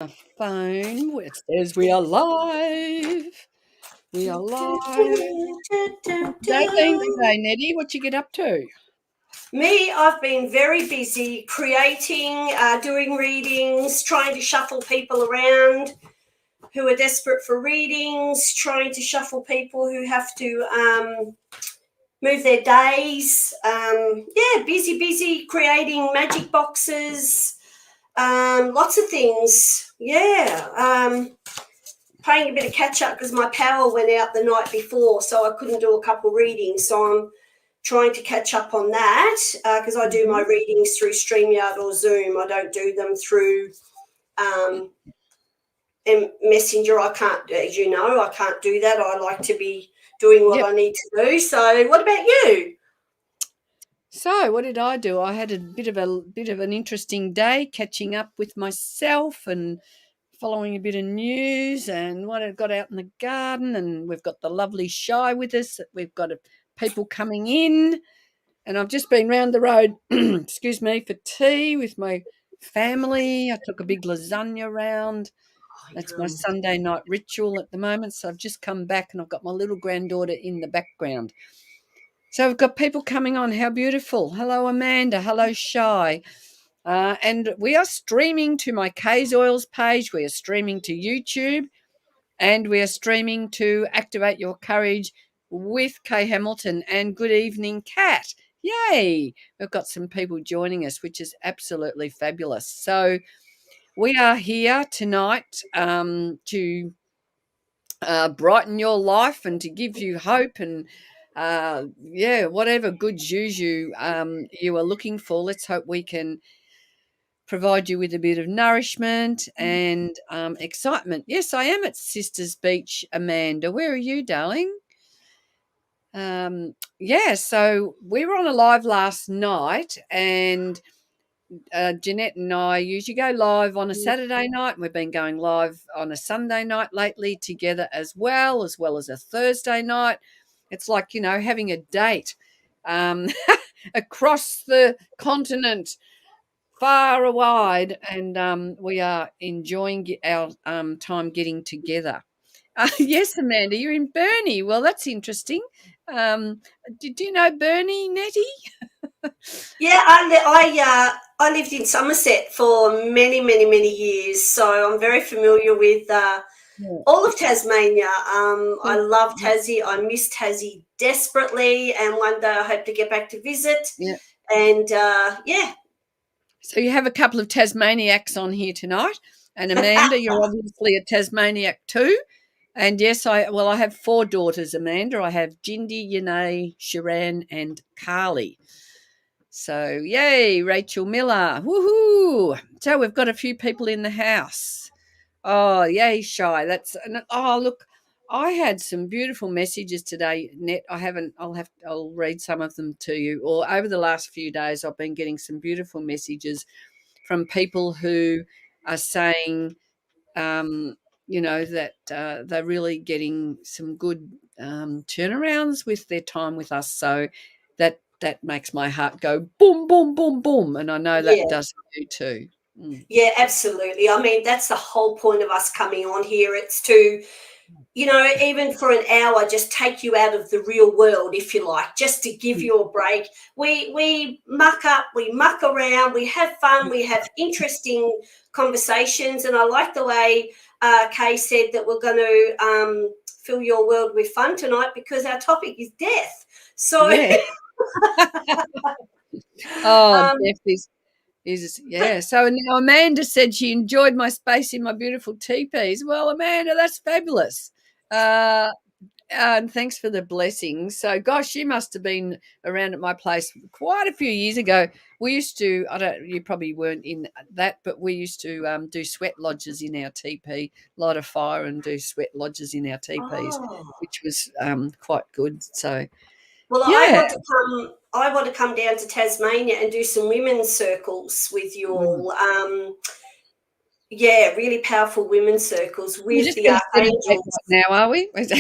Phone. It says we are live. We are live. Day been today, Nettie? What you get up to? Me, I've been very busy creating, doing readings, trying to shuffle people around who are desperate for readings, trying to shuffle people who have to move their days. Busy creating magic boxes, lots of things. Playing a bit of catch up because my power went out the night before, so I couldn't do a couple readings. So I'm trying to catch up on that because I do my readings through StreamYard or Zoom. I don't do them through Messenger. I can't, as you know, I can't do that. I like to be doing what I need to do. So what about you? So what did I do? I had a bit of an interesting day, catching up with myself and following a bit of news and what I got out in the garden. And we've got the lovely Shy with us. We've got people coming in. And I've just been round the road, excuse me, for tea with my family. I took a big lasagna round. That's my Sunday night ritual at the moment. So I've just come back and I've got my little granddaughter in the background. So we've got people coming on. How beautiful. Hello, Amanda. Hello, Shy. And we are streaming to my Kay's Oils page. We are streaming to YouTube. And we are streaming to Activate Your Courage with Kay Hamilton. And good evening, Kat. Yay. We've got some people joining us, which is absolutely fabulous. So we are here tonight to brighten your life and to give you hope and whatever good juju you are looking for. Let's hope we can provide you with a bit of nourishment and excitement. Yes, I am at Sisters Beach, Amanda. Where are you, darling? So we were on a live last night, and Janette and I usually go live on a Saturday night. We've been going live on a Sunday night lately together as well as a Thursday night. It's like, having a date across the continent, far and wide, and we are enjoying our time getting together. Yes, Amanda, you're in Burnie. Well, that's interesting. Did you know Burnie, Nettie? Yeah, I lived in Somerset for many years, so I'm very familiar with all of Tasmania. I love Tassie. I miss Tassie desperately, and one day I hope to get back to visit. Yeah. And So you have a couple of Tasmaniacs on here tonight, and Amanda, you're obviously a Tasmaniac too. And yes, I have 4 daughters, Amanda. I have Jindy, Yanae, Sharan, and Carly. So yay, Rachel Miller. Woohoo. So we've got a few people in the house. Oh, yay, Shy. Look, I had some beautiful messages today, Net. I'll read some of them to you. Or over the last few days, I've been getting some beautiful messages from people who are saying, that they're really getting some good turnarounds with their time with us. So that makes my heart go boom, boom, boom, boom. And I know that does you too. Yeah, absolutely. I mean, that's the whole point of us coming on here. It's to, even for an hour, just take you out of the real world, if you like, just to give you a break. We muck up, we muck around, we have fun, we have interesting conversations. And I like the way Kay said that we're going to fill your world with fun tonight because our topic is death. So yeah. Death is So now Amanda said she enjoyed my space in my beautiful teepees. Well, Amanda, that's fabulous. And thanks for the blessings. So, gosh, you must have been around at my place quite a few years ago. We used to, you probably weren't in that, but we used to do sweat lodges in our teepee, light a fire and do sweat lodges in our teepees, which was quite good. So, well, I want to come down to Tasmania and do some women's circles with you all. Really powerful women's circles with the archangels. Right now, are we? What's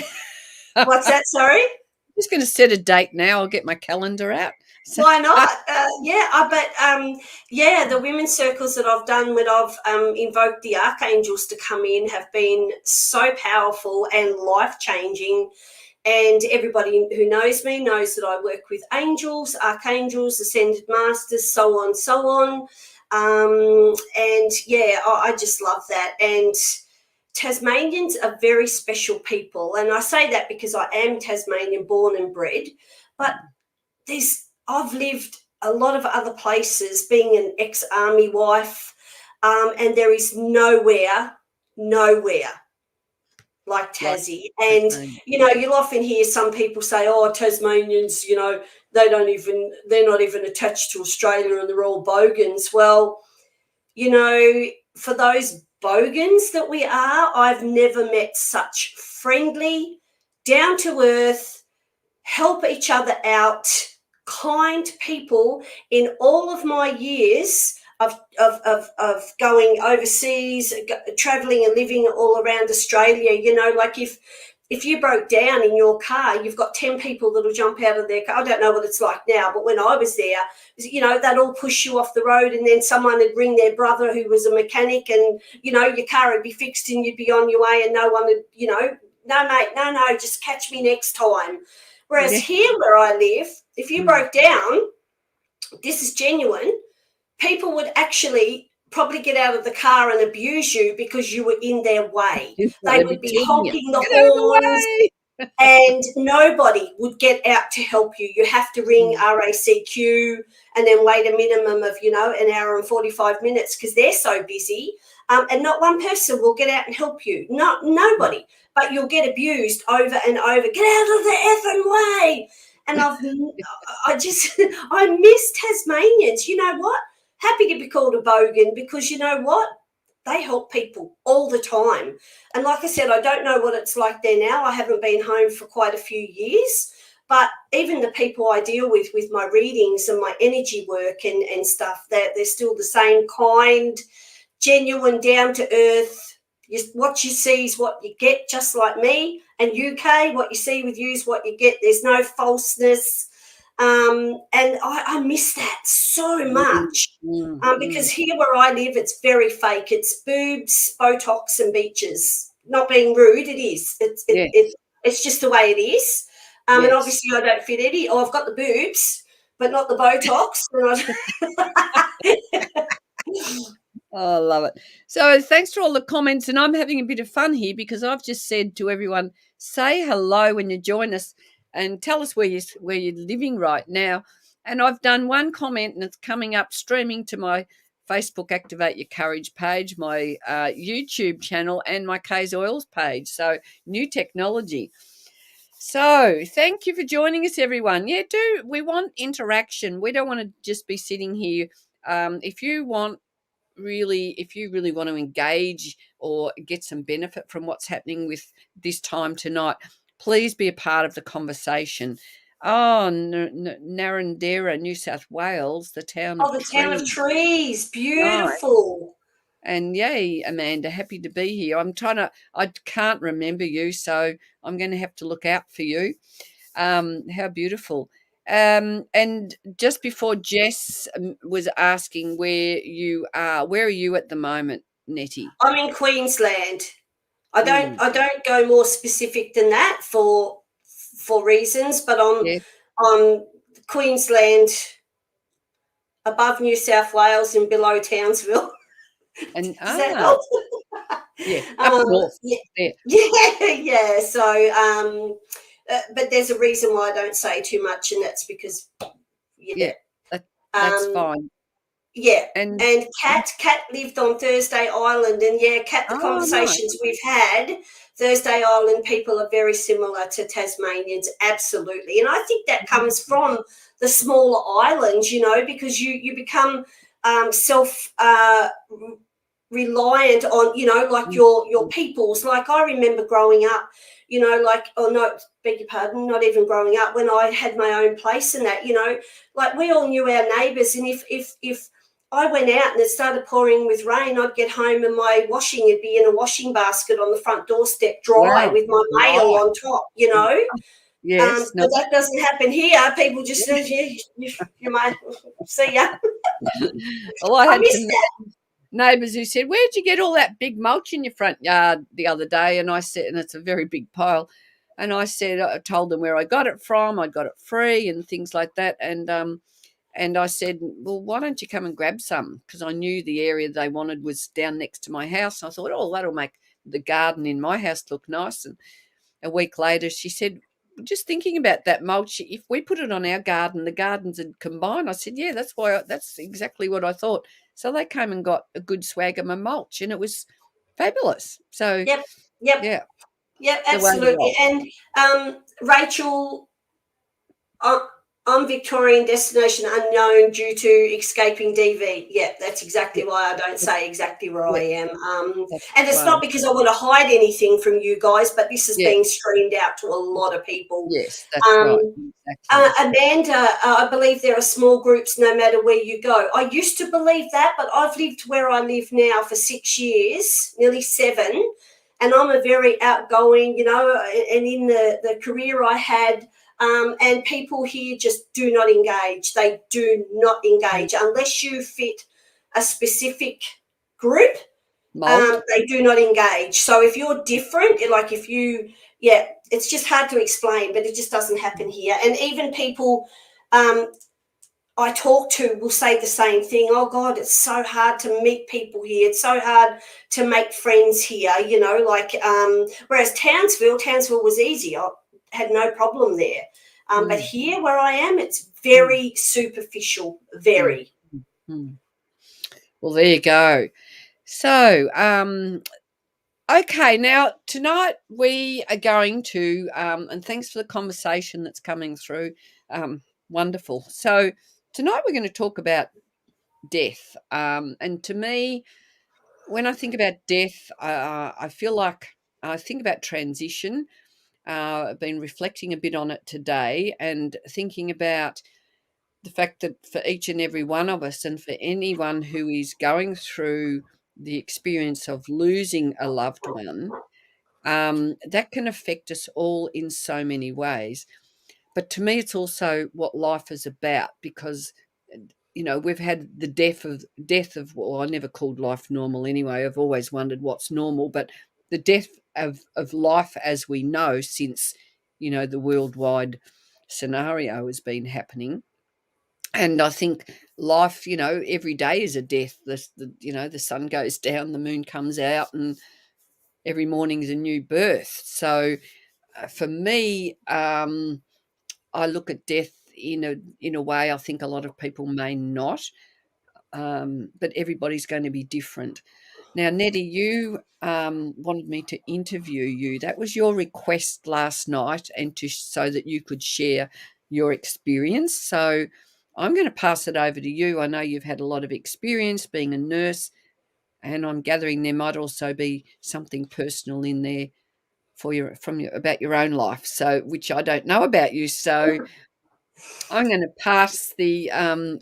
that? Sorry? I'm just going to set a date now. I'll get my calendar out. So, Why not? The women's circles that I've done when I've invoked the archangels to come in have been so powerful and life-changing. And everybody who knows me knows that I work with angels, archangels, ascended masters, so on, so on. I just love that. And Tasmanians are very special people. And I say that because I am Tasmanian born and bred. But I've lived a lot of other places, being an ex-army wife, and there is nowhere like Tassie. And, you'll often hear some people say, oh, Tasmanians, they're not even attached to Australia and they're all bogans. Well, for those bogans that we are, I've never met such friendly, down-to-earth, help each other out, kind people in all of my years of going overseas, traveling and living all around Australia. Like if you broke down in your car, you've got 10 people that'll jump out of their car. I don't know what it's like now, but when I was there, they'd all push you off the road, and then someone would ring their brother who was a mechanic, and, your car would be fixed and you'd be on your way, and no one would, no, mate, no, just catch me next time. Whereas here where I live, if you broke down, this is genuine, people would actually probably get out of the car and abuse you because you were in their way. They would be honking the horns, and nobody would get out to help you. You have to ring RACQ and then wait a minimum of, an hour and 45 minutes because they're so busy. And not one person will get out and help you. Nobody. But you'll get abused over and over. Get out of the effing way. And I miss Tasmanians. You know what? Happy to be called a bogan because you know what? They help people all the time. And like I said, I don't know what it's like there now. I haven't been home for quite a few years. But even the people I deal with my readings and my energy work and stuff, they're still the same kind, genuine, down to earth. What you see is what you get, just like me. And UK, what you see with you is what you get. There's no falseness. And I miss that so much because here where I live, it's very fake. It's boobs, Botox and beaches. Not being rude, it is. It's just the way it is. And obviously I don't fit any. Oh, I've got the boobs, but not the Botox. Oh, I love it. So thanks for all the comments, and I'm having a bit of fun here because I've just said to everyone, say hello when you join us and tell us where you're living right now. And I've done one comment, and it's coming up streaming to my Facebook Activate Your Courage page, my YouTube channel, and my Kay's Oils page. So new technology. So thank you for joining us, everyone. We want interaction. We don't want to just be sitting here. If you really want to engage or get some benefit from what's happening with this time tonight, please be a part of the conversation. Oh, Narrandera, New South Wales, the town of trees. The town of trees. Beautiful. Nice. And yay, Amanda, happy to be here. I can't remember you, so I'm going to have to look out for you. How beautiful. And just before Jess was asking where you are, where are you at the moment, Nettie? I'm in Queensland. I don't go more specific than that for reasons, but I'm Queensland, above New South Wales and below Townsville. And does that help? Up north. Yeah. So, but there's a reason why I don't say too much, and that's because that's fine. Yeah, and Kat lived on Thursday Island, and Kat, the conversations we've had, Thursday Island people are very similar to Tasmanians, absolutely. And I think that comes from the smaller islands, because you become self reliant on, like your peoples. Like I remember growing up, beg your pardon, not even growing up, when I had my own place and that, like we all knew our neighbours, and if I went out and it started pouring with rain, I'd get home and my washing would be in a washing basket on the front doorstep, dry with my mail on top, Yes. No. But that doesn't happen here. People just say, yeah, you might see ya. Well, I I had miss some that. neighbours who said, "Where'd you get all that big mulch in your front yard the other day?" And I said, and it's a very big pile. And I said, I told them where I got it from. I got it free and things like that. And I said, "Well, why don't you come and grab some?" Because I knew the area they wanted was down next to my house. I thought, oh, that'll make the garden in my house look nice. And a week later, she said, "Just thinking about that mulch, if we put it on our garden, the gardens would combine." I said, "Yeah, that's exactly what I thought." So they came and got a good swag of my mulch, and it was fabulous. So, Yep, yep, yeah, yep, the way to absolutely. roll. And Rachel, uh, I'm Victorian destination unknown due to escaping DV. Yeah, that's exactly Yeah, why I don't say exactly where I yeah, am. that's And it's one. not because I want to hide anything from you guys, but this is Yeah, being streamed out to a lot of people. yes, that's right. Um, Exactly. Amanda, I believe there are small groups no matter where you go. I used to believe that, but I've lived where I live now for 6 years, nearly 7, and I'm a very outgoing, and in the career I had, and people here just do not engage. They do not engage unless you fit a specific group. Mold. They do not engage. So if you're different, like if you, yeah, it's just hard to explain, but it just doesn't happen here. And even people I talk to will say the same thing. Oh God, it's so hard to meet people here. It's so hard to make friends here. Whereas Townsville was easy. I had no problem there. But here, where I am, it's very superficial. Mm, Very. mm. Well, there you go. So, okay, now tonight we are going to, and thanks for the conversation that's coming through. Wonderful. So, tonight we're going to talk about death. And to me, when I think about death, I feel like I think about transition. I've been reflecting a bit on it today and thinking about the fact that for each and every one of us, and for anyone who is going through the experience of losing a loved one, that can affect us all in so many ways. But to me, it's also what life is about, because we've had the death of well, I never called life normal anyway. I've always wondered what's normal, but the death of life as we know since the worldwide scenario has been happening. And I think life, every day is a death. The sun goes down, the moon comes out, and every morning is a new birth. So for me, I look at death in a way I think a lot of people may not, but everybody's going to be different. Now, Nettie, you wanted me to interview you. That was your request last night, and so that you could share your experience. So I'm going to pass it over to you. I know you've had a lot of experience being a nurse, and I'm gathering there might also be something personal in there about your own life, so which I don't know about you. So I'm going to pass the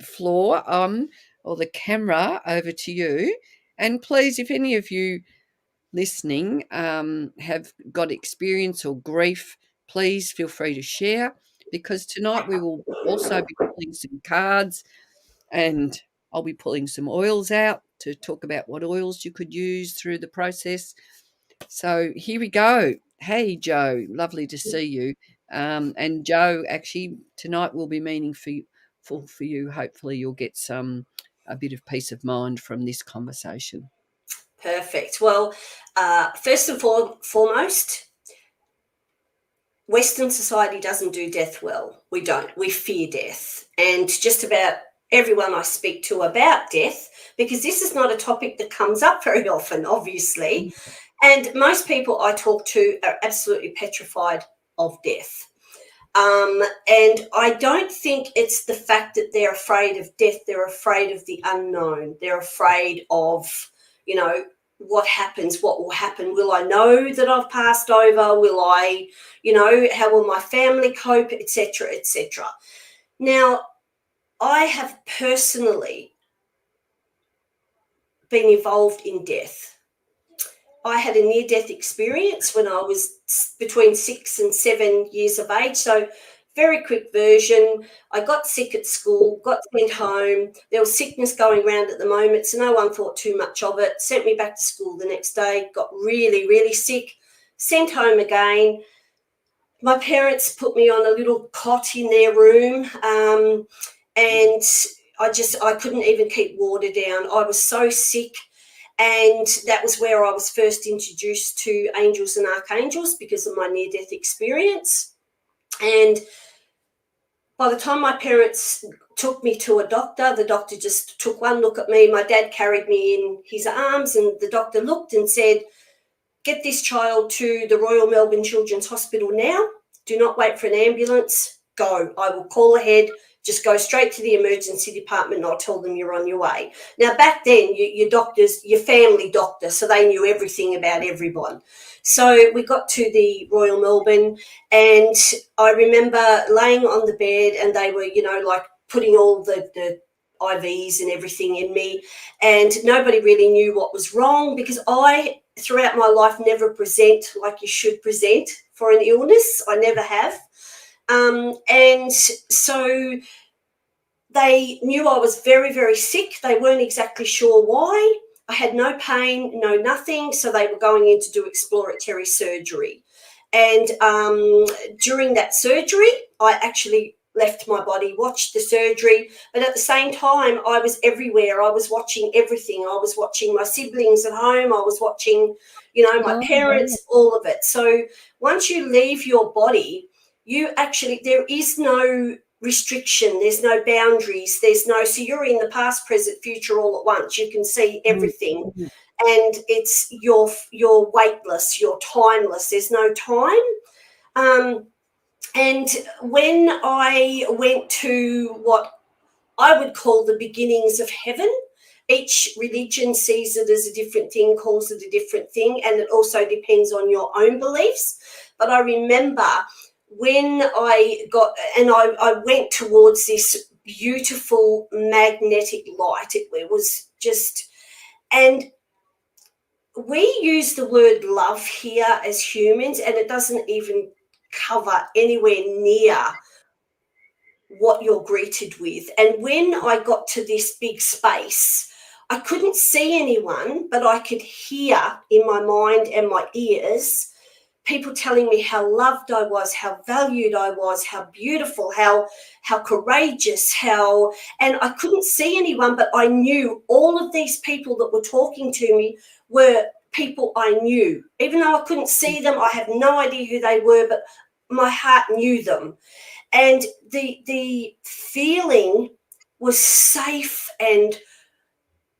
floor on, or the camera over to you. And please, if any of you listening have got experience or grief, please feel free to share, because tonight we will also be pulling some cards, and I'll be pulling some oils out to talk about what oils you could use through the process. So here we go. Hey, Joe, lovely to see you. And Joe, actually, tonight will be meaningful for you. Hopefully, you'll get a bit of peace of mind from this conversation. Perfect. Well, first and foremost, Western society doesn't do death well. We don't. We fear death. And just about everyone I speak to about death, because this is not a topic that comes up very often, obviously, and most people I talk to are absolutely petrified of death. And I don't think it's the fact that they're afraid of death. They're afraid of the unknown. They're afraid of, what happens, what will happen. Will I know that I've passed over? Will I, how will my family cope, etc., etc. Now, I have personally been involved in death. I had a near-death experience when I was between 6 and 7 years of age. So very quick version. I got sick at school, got sent home. There was sickness going around at the moment, so no one thought too much of it. Sent me back to school the next day, got really, really sick, sent home again. My parents put me on a little cot in their room, and I couldn't even keep water down. I was so sick. And that was where I was first introduced to angels and archangels because of my near-death experience. And by the time my parents took me to a doctor, the doctor just took one look at me. My dad carried me in his arms, and the doctor looked and said, "Get this child to the Royal Melbourne Children's Hospital now. Do not wait for an ambulance. Go. I will call ahead. Just go straight to the emergency department and I'll tell them you're on your way." Now, back then, your doctors, your family doctor, so they knew everything about everyone. So we got to the Royal Melbourne, and I remember laying on the bed, and they were, like putting all the IVs and everything in me, and nobody really knew what was wrong because I, throughout my life, never present like you should present for an illness. I never have. And so they knew I was very, very sick. They weren't exactly sure why. I had no pain, no nothing. So they were going in to do exploratory surgery. And during that surgery, I actually left my body, watched the surgery. But at the same time, I was everywhere. I was watching everything. I was watching my siblings at home. I was watching, my parents, all of it. So once you leave your body, there is no restriction, there's no boundaries, so you're in the past, present, future all at once. You can see everything, and you're weightless, you're timeless, there's no time. And when I went to what I would call the beginnings of heaven, each religion sees it as a different thing, calls it a different thing, and it also depends on your own beliefs. But I remember when I went towards this beautiful magnetic light. It was just, and we use the word love here as humans, and it doesn't even cover anywhere near what you're greeted with. And when I got to this big space, I couldn't see anyone, but I could hear in my mind and my ears people telling me how loved I was, how valued I was, how beautiful, how courageous, and I couldn't see anyone, but I knew all of these people that were talking to me were people I knew. Even though I couldn't see them, I had no idea who they were, but my heart knew them. And the feeling was safe, and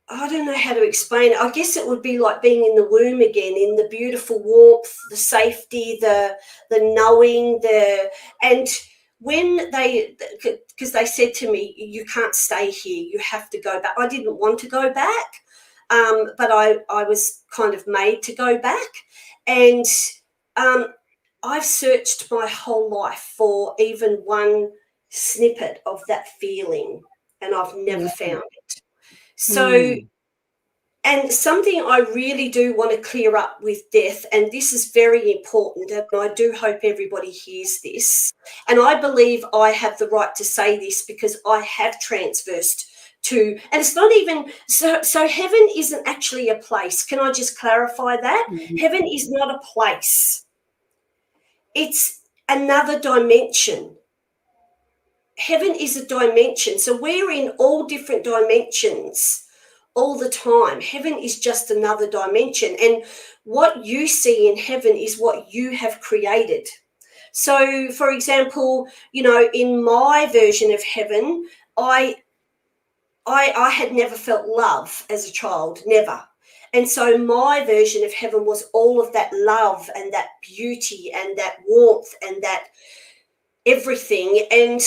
I don't know how to explain it. I guess it would be like being in the womb again, in the beautiful warmth, the safety, the knowing, and when because they said to me, "You can't stay here, you have to go back." I didn't want to go back, but I was kind of made to go back. And I've searched my whole life for even one snippet of that feeling, and I've never found it. So, and something I really do want to clear up with death, and this is very important, and I do hope everybody hears this, and I believe I have the right to say this because I have transversed to, and it's not even, so heaven isn't actually a place. Can I just clarify that? Heaven is not a place. It's another dimension. Heaven is a dimension. So we're in all different dimensions all the time. Heaven is just another dimension. And what you see in heaven is what you have created. So, for example, in my version of heaven, I had never felt love as a child, never. And so my version of heaven was all of that love and that beauty and that warmth and that everything. And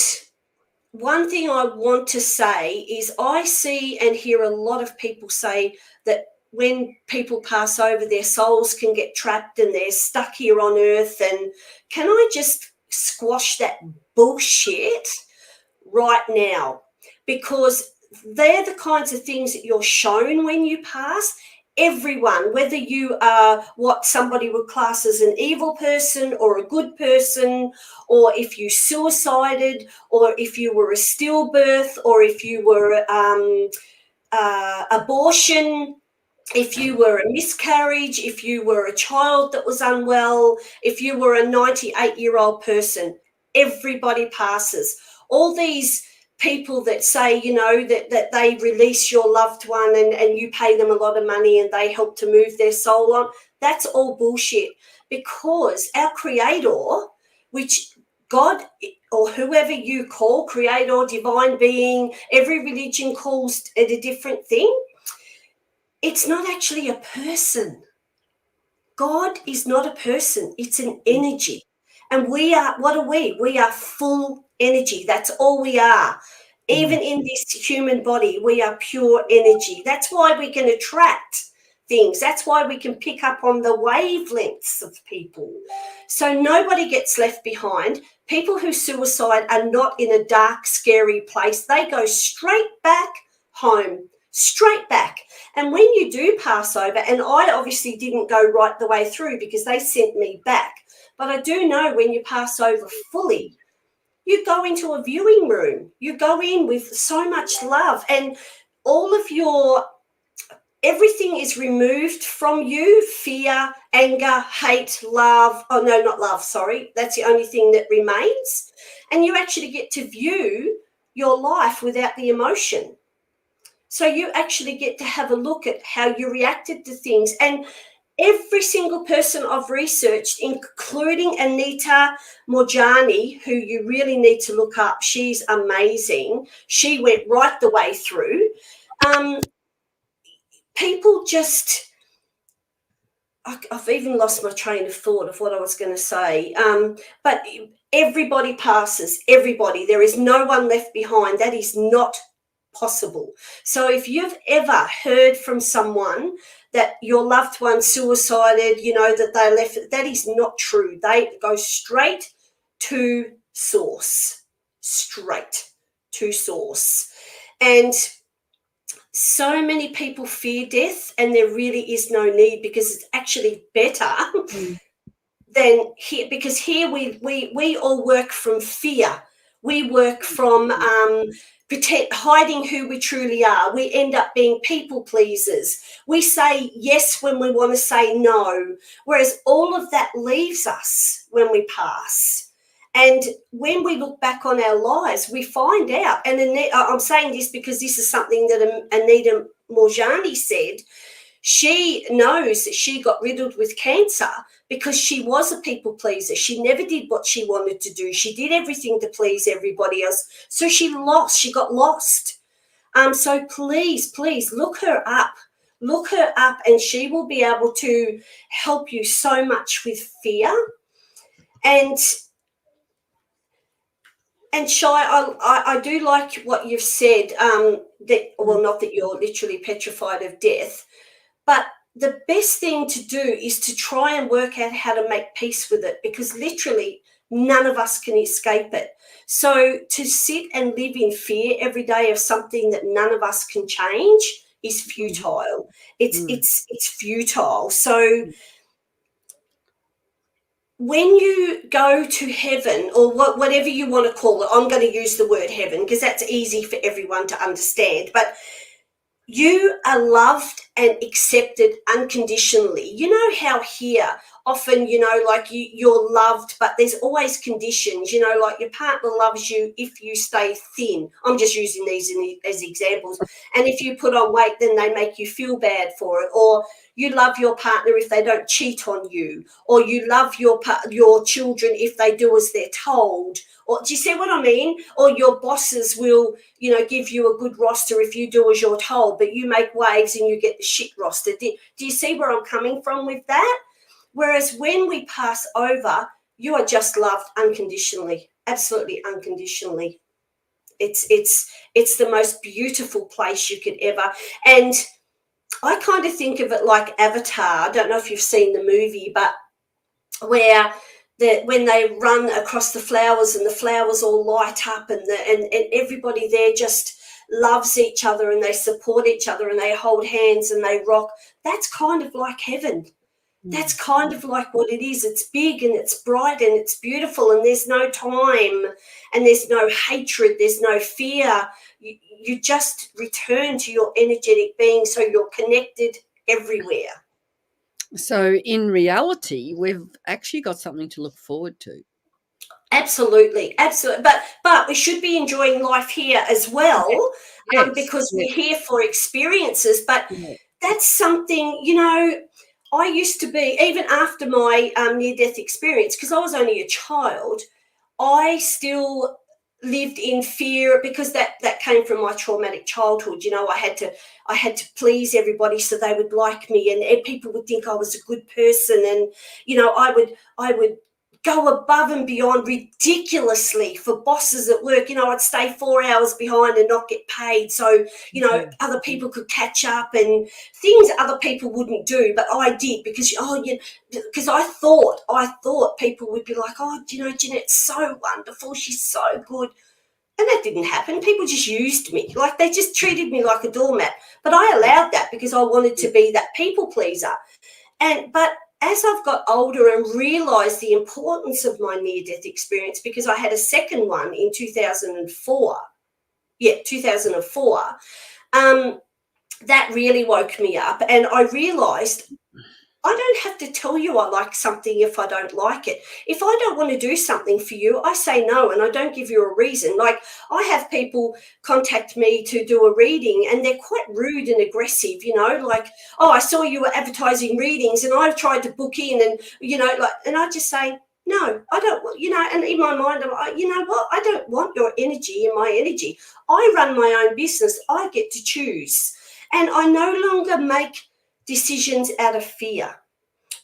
one thing I want to say is I see and hear a lot of people say that when people pass over, their souls can get trapped and they're stuck here on earth. And can I just squash that bullshit right now? Because they're the kinds of things that you're shown when you pass. everyone, whether you are what somebody would class as an evil person or a good person, or if you suicided, or if you were a stillbirth, or if you were abortion, if you were a miscarriage, if you were a child that was unwell, if you were a 98-year-old person, everybody passes. All these people that say, you know, that they release your loved one and you pay them a lot of money and they help to move their soul on, that's all bullshit. Because our Creator, which God or whoever you call, Creator, divine being, every religion calls it a different thing, it's not actually a person. God is not a person. It's an energy. And we are, what are we? We are full energy. That's all we are. Even in this human body, we are pure energy. That's why we can attract things. That's why we can pick up on the wavelengths of people. So nobody gets left behind. People who suicide are not in a dark, scary place. They go straight back home, straight back. And when you do pass over, and I obviously didn't go right the way through because they sent me back, but I do know when you pass over fully, you go into a viewing room. You go in with so much love, and all of your, everything is removed from you. Fear, anger, hate, love. Oh, no, not love, sorry. That's the only thing that remains. And you actually get to view your life without the emotion. So you actually get to have a look at how you reacted to things. And every single person I've researched, including Anita Morjani, who you really need to look up, she's amazing. She went right the way through. People just, I've even lost my train of thought of what I was going to say. But everybody passes, everybody. There is no one left behind. That is not possible. So if you've ever heard from someone that your loved one suicided, you know, that they left, that is not true. They go straight to source, straight to source. And so many people fear death, and there really is no need, because it's actually better than here, because here we all work from fear. We work from hiding who we truly are. We end up being people pleasers. We say yes when we want to say no, whereas all of that leaves us when we pass. And when we look back on our lives, we find out, and I'm saying this because this is something that Anita Morjani said. She knows that she got riddled with cancer because she was a people pleaser. She never did what she wanted to do. She did everything to please everybody else. So she got lost. So please look her up. Look her up, and she will be able to help you so much with fear. And Shai, I do like what you've said, that, well, not that you're literally petrified of death, but the best thing to do is to try and work out how to make peace with it, because literally none of us can escape it. So to sit and live in fear every day of something that none of us can change is futile. It's futile. So when you go to heaven, or whatever you want to call it, I'm going to use the word heaven because that's easy for everyone to understand, but you are loved and accepted unconditionally. You know how here often, you know, like you're loved, but there's always conditions, you know, like your partner loves you if you stay thin. I'm just using these as examples. And if you put on weight, then they make you feel bad for it. Or you love your partner if they don't cheat on you. Or you love your children if they do as they're told. Or do you see what I mean? Or your bosses will, you know, give you a good roster if you do as you're told, but you make waves and you get the shit roster. Do you see where I'm coming from with that? Whereas when we pass over, you are just loved unconditionally, absolutely unconditionally. It's the most beautiful place you could ever. And I kind of think of it like Avatar. I don't know if you've seen the movie, but where when they run across the flowers and the flowers all light up, and everybody there just loves each other, and they support each other, and they hold hands and they rock. that's kind of like heaven. That's kind of like what it is. It's big and it's bright and it's beautiful, and there's no time and there's no hatred, there's no fear. You just return to your energetic being, so you're connected everywhere. So in reality, we've actually got something to look forward to. Absolutely, absolutely. But we should be enjoying life here as well, Yes, because yes. we're here for experiences. But Yeah. that's something, I used to be, even after my near-death experience, because I was only a child, I still lived in fear, because that came from my traumatic childhood. I had to please everybody so they would like me, and people would think I was a good person, and I would go above and beyond ridiculously for bosses at work. I'd stay 4 hours behind and not get paid, so other people could catch up, and things other people wouldn't do, but I did, because because I thought people would be like, oh, Jeanette's so wonderful, she's so good. And that didn't happen. People just used me. Like, they just treated me like a doormat. But I allowed that because I wanted to be that people pleaser. But as I've got older and realised the importance of my near-death experience, because I had a second one in 2004. Yeah, 2004. That really woke me up, and I realised I don't have to tell you I like something if I don't like it. If I don't want to do something for you, I say no, and I don't give you a reason. Like, I have people contact me to do a reading, and they're quite rude and aggressive, like, oh, I saw you were advertising readings and I tried to book in, and, and I just say, no, I don't want, and in my mind, I'm like, you know what? I don't want your energy in my energy. I run my own business. I get to choose. And I no longer make decisions out of fear.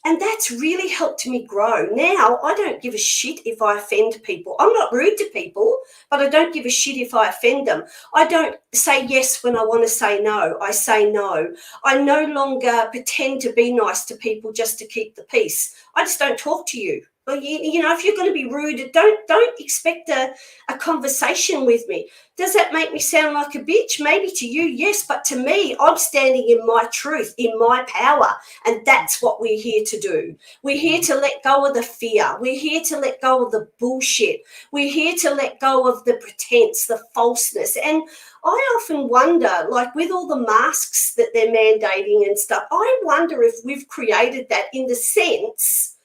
And that's really helped me grow. Now, I don't give a shit if I offend people. I'm not rude to people, but I don't give a shit if I offend them. I don't say yes when I want to say no. I say no. I no longer pretend to be nice to people just to keep the peace. I just don't talk to you. Well, if you're going to be rude, don't expect a conversation with me. Does that make me sound like a bitch? Maybe to you, yes, but to me, I'm standing in my truth, in my power, and that's what we're here to do. We're here to let go of the fear. We're here to let go of the bullshit. We're here to let go of the pretense, the falseness. And I often wonder, like, with all the masks that they're mandating and stuff, I wonder if we've created that in the sense,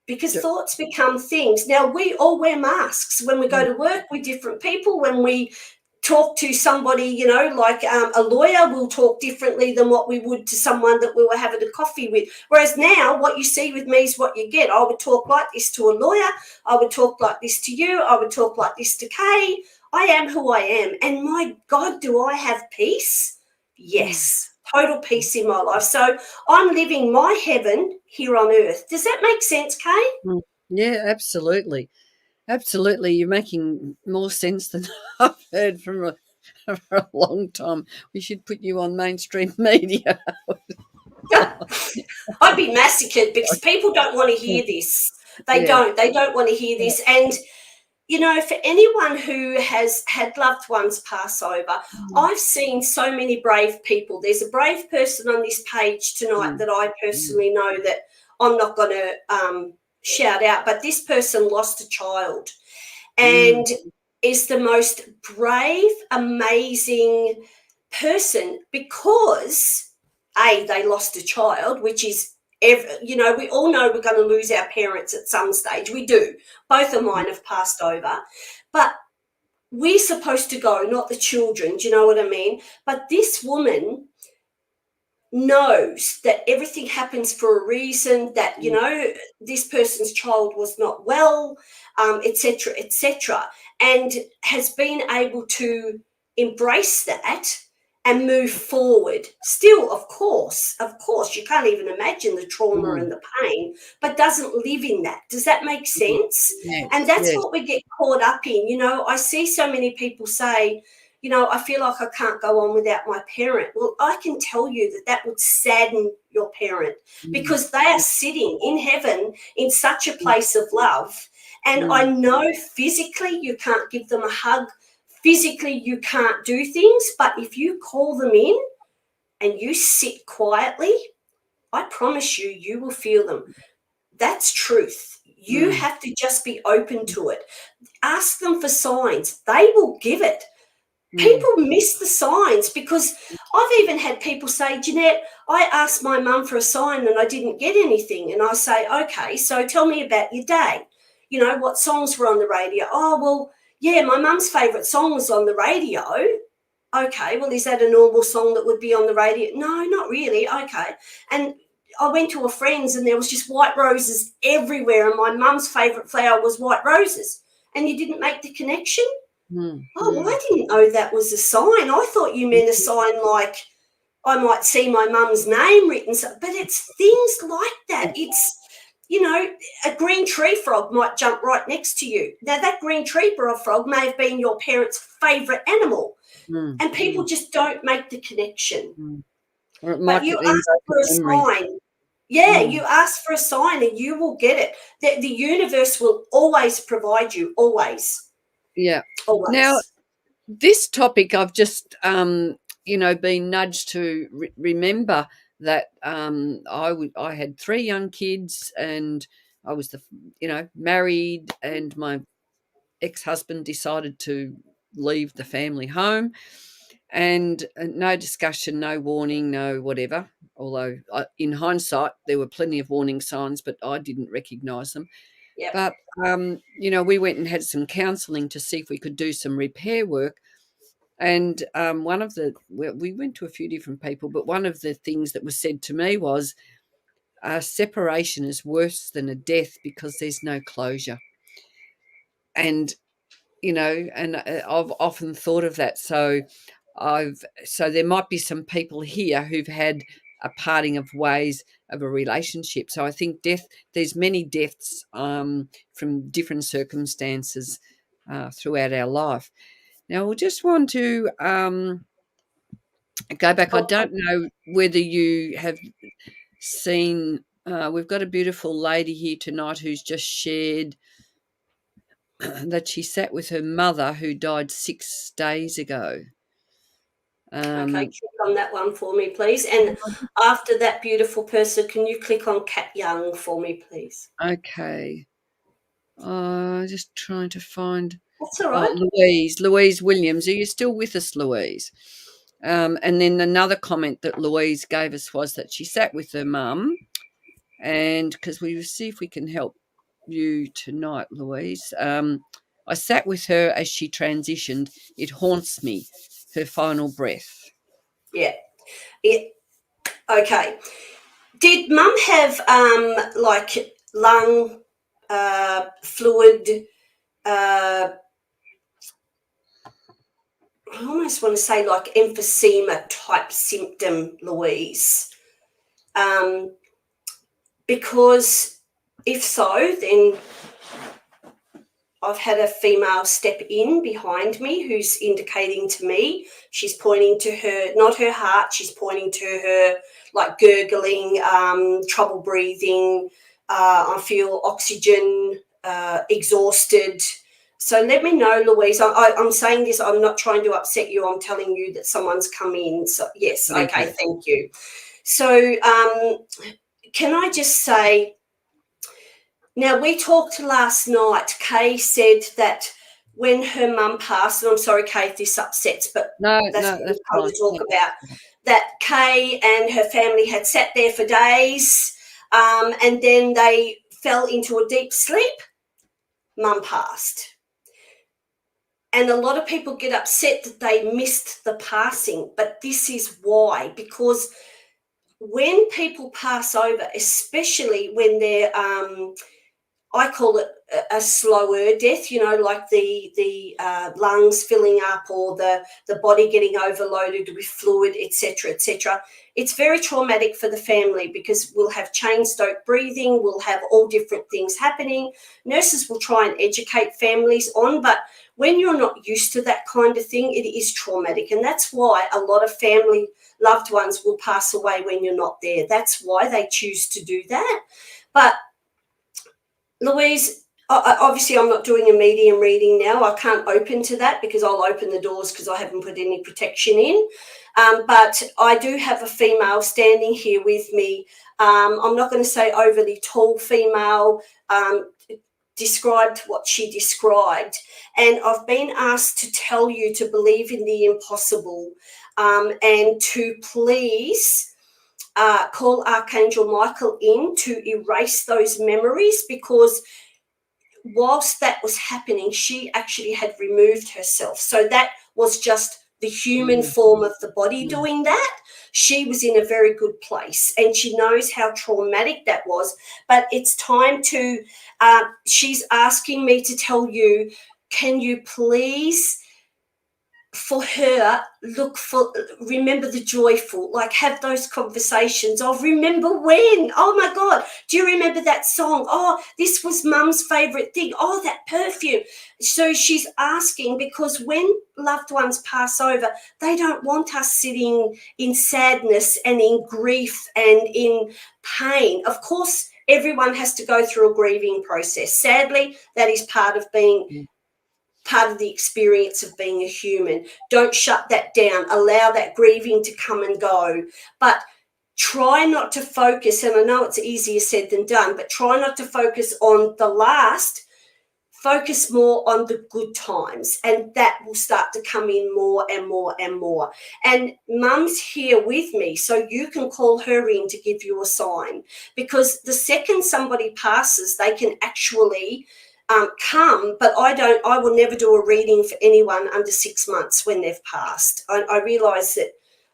because thoughts become things. Now, we all wear masks. When we go to work, we're different people. When we talk to somebody, like a lawyer, will talk differently than what we would to someone that we were having a coffee with. Whereas now, what you see with me is what you get. I would talk like this to a lawyer. I would talk like this to you. I would talk like this to Kay. I am who I am. And my God, do I have peace? Yes. Total peace in my life. So I'm living my heaven here on earth. Does that make sense, Kay? Yeah, absolutely. Absolutely. You're making more sense than I've heard for a long time. We should put you on mainstream media. I'd be massacred, because people don't want to hear this. They don't want to hear this. And for anyone who has had loved ones pass over, I've seen so many brave people. There's a brave person on this page tonight that I personally know that I'm not going to shout out, but this person lost a child and is the most brave, amazing person, because they lost a child, which is, we all know we're going to lose our parents at some stage. We do. Both of mine have passed over, but we're supposed to go, not the children. Do you know what I mean? But this woman knows that everything happens for a reason, that, this person's child was not well, etc., and has been able to embrace that and move forward. Still, of course, you can't even imagine the trauma and the pain, but doesn't live in that. Does that make sense? Yes, And that's yes. what we get caught up in. I see so many people say, I feel like I can't go on without my parent. Well, I can tell you that would sadden your parent, because they are sitting in heaven in such a place of love. And I know physically you can't give them a hug. Physically, you can't do things, but if you call them in, and you sit quietly, I promise you, you will feel them. That's truth. You have to just be open to it. Ask them for signs. They will give it. People miss the signs, because I've even had people say, Janette, I asked my mum for a sign and I didn't get anything. And I say, okay, so tell me about your day. You know, what songs were on the radio? Oh, well, yeah, my mum's favourite song was on the radio. Okay, well, is that a normal song that would be on the radio? No, not really. Okay. And I went to a friend's and there was just white roses everywhere, and my mum's favourite flower was white roses. And you didn't make the connection? Oh, well, I didn't know that was a sign. I thought you meant a sign like I might see my mum's name written. But it's things like that. It's, you know, a green tree frog might jump right next to you. Now, that green tree frog may have been your parents' favourite animal, and people just don't make the connection. Or it But might you be ask for a memory. sign. Yeah, you ask for a sign and you will get it. The universe will always provide you, always. Yeah. Always. Now, this topic, I've just, been nudged to remember that I had 3 young kids, and I was married, and my ex-husband decided to leave the family home, and no discussion, no warning, no whatever. Although in hindsight, there were plenty of warning signs, but I didn't recognise them. Yep. But, we went and had some counselling to see if we could do some repair work. And we went to a few different people, but one of the things that was said to me was separation is worse than a death because there's no closure. And, I've often thought of that. So there might be some people here who've had a parting of ways of a relationship. So I think there's many deaths from different circumstances throughout our life. Now, we'll just want to go back. I don't know whether you have seen, we've got a beautiful lady here tonight who's just shared that she sat with her mother who died 6 days ago. Okay, click on that one for me, please. And after that beautiful person, can you click on Cat Young for me, please? Okay. Just trying to find. That's all right. Louise Williams. Are you still with us, Louise? And then another comment that Louise gave us was that she sat with her mum, and because we will see if we can help you tonight, Louise. I sat with her as she transitioned. It haunts me, her final breath. Yeah. Okay. Did mum have like lung fluid? I almost want to say like emphysema type symptom, Louise. Because if so, then I've had a female step in behind me who's indicating to me, she's pointing to her, not her heart, she's pointing to her like gurgling, trouble breathing, I feel oxygen, exhausted. So let me know, Louise. I'm saying this, I'm not trying to upset you. I'm telling you that someone's come in. So yes, okay, thank you. So can I just say, now we talked last night, Kay said that when her mum passed, and I'm sorry, Kay, if this upsets, but that's what we're trying to talk about, that Kay and her family had sat there for days, and then they fell into a deep sleep. Mum passed. And a lot of people get upset that they missed the passing, but this is why, because when people pass over, especially when they're, I call it a slower death, you know, like the lungs filling up or the body getting overloaded with fluid, etc., etc. It's very traumatic for the family because we'll have chain stoke breathing, we'll have all different things happening. Nurses will try and educate families on, but when you're not used to that kind of thing, it is traumatic. And that's why a lot of family loved ones will pass away when you're not there. That's why they choose to do that. But Louise, Obviously, I'm not doing a medium reading now. I can't open to that because I'll open the doors because I haven't put any protection in. But I do have a female standing here with me. I'm not going to say overly tall female, described what she described. And I've been asked to tell you to believe in the impossible, and to please call Archangel Michael in to erase those memories, because whilst that was happening, she actually had removed herself. So that was just the human form of the body doing that. She was in a very good place and she knows how traumatic that was. But it's time to, she's asking me to tell you, can you please, for her, remember the joyful, like have those conversations of remember when, oh my God, do you remember that song? Oh, this was mum's favorite thing. Oh, that perfume. So she's asking, because when loved ones pass over, they don't want us sitting in sadness and in grief and in pain. Of course, everyone has to go through a grieving process. Sadly, that is part of being part of the experience of being a human. Don't shut that down. Allow that grieving to come and go. But try not to focus, and I know it's easier said than done, but try not to focus on the last. Focus more on the good times, and that will start to come in more and more and more. And mum's here with me, so you can call her in to give you a sign, because the second somebody passes, they can actually come, but I will never do a reading for anyone under 6 months when they've passed. I realise that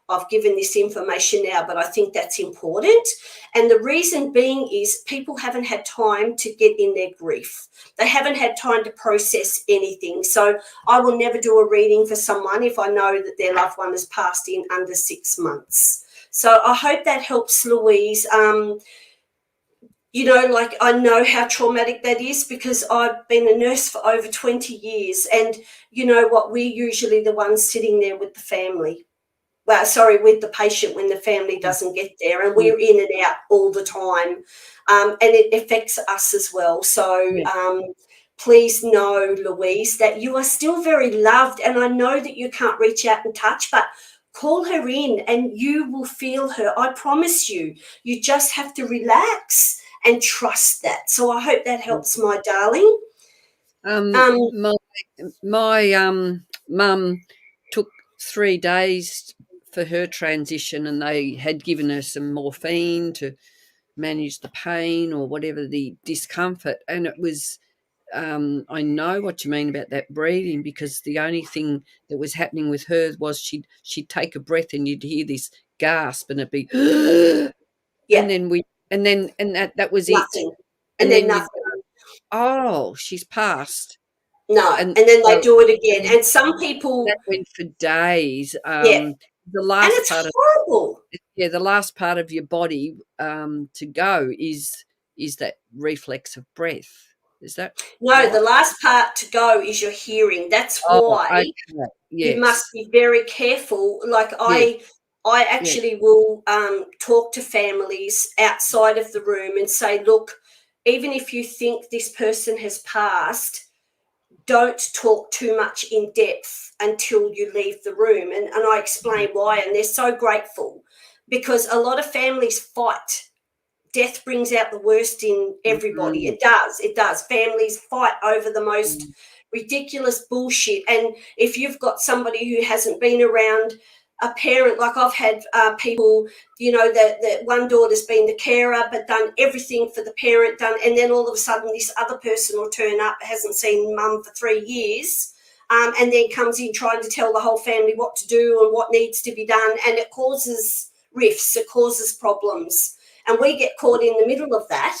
I've given this information now, but I think that's important. And the reason being is people haven't had time to get in their grief. They haven't had time to process anything. So I will never do a reading for someone if I know that their loved one has passed in under 6 months. So I hope that helps, Louise. You know, like I know how traumatic that is because I've been a nurse for over 20 years. And you know what? We're usually the ones sitting there with the family. Well, sorry, with the patient when the family doesn't get there. And we're in and out all the time. And it affects us as well. So please know, Louise, that you are still very loved. And I know that you can't reach out and touch, but call her in and you will feel her. I promise you. You just have to relax and trust that. So I hope that helps, my darling. My mum took 3 days for her transition, and they had given her some morphine to manage the pain or whatever the discomfort. And it was, I know what you mean about that breathing, because the only thing that was happening with her was she'd take a breath and you'd hear this gasp and it'd be, Yeah. and that was it. Nothing. And then then nothing. oh, she's passed. No. And then they so do it again. And some people, that went for days. yeah. The And last it's part of horrible. the last part of your body to go is that reflex of breath. Is that No, right? the last part to go is your hearing. That's Oh, why okay. you Yes. must be very careful. Like Yes. I actually will talk to families outside of the room and say, look, even if you think this person has passed, don't talk too much in depth until you leave the room. And I explain why, and they're so grateful, because a lot of families fight. Death brings out the worst in everybody. It does. Families fight over the most ridiculous bullshit. And if you've got somebody who hasn't been around a parent, like I've had people, you know, that one daughter's been the carer but done everything for the parent, and then all of a sudden this other person will turn up, hasn't seen mum for 3 years, and then comes in trying to tell the whole family what to do and what needs to be done, and it causes rifts, it causes problems. And we get caught in the middle of that,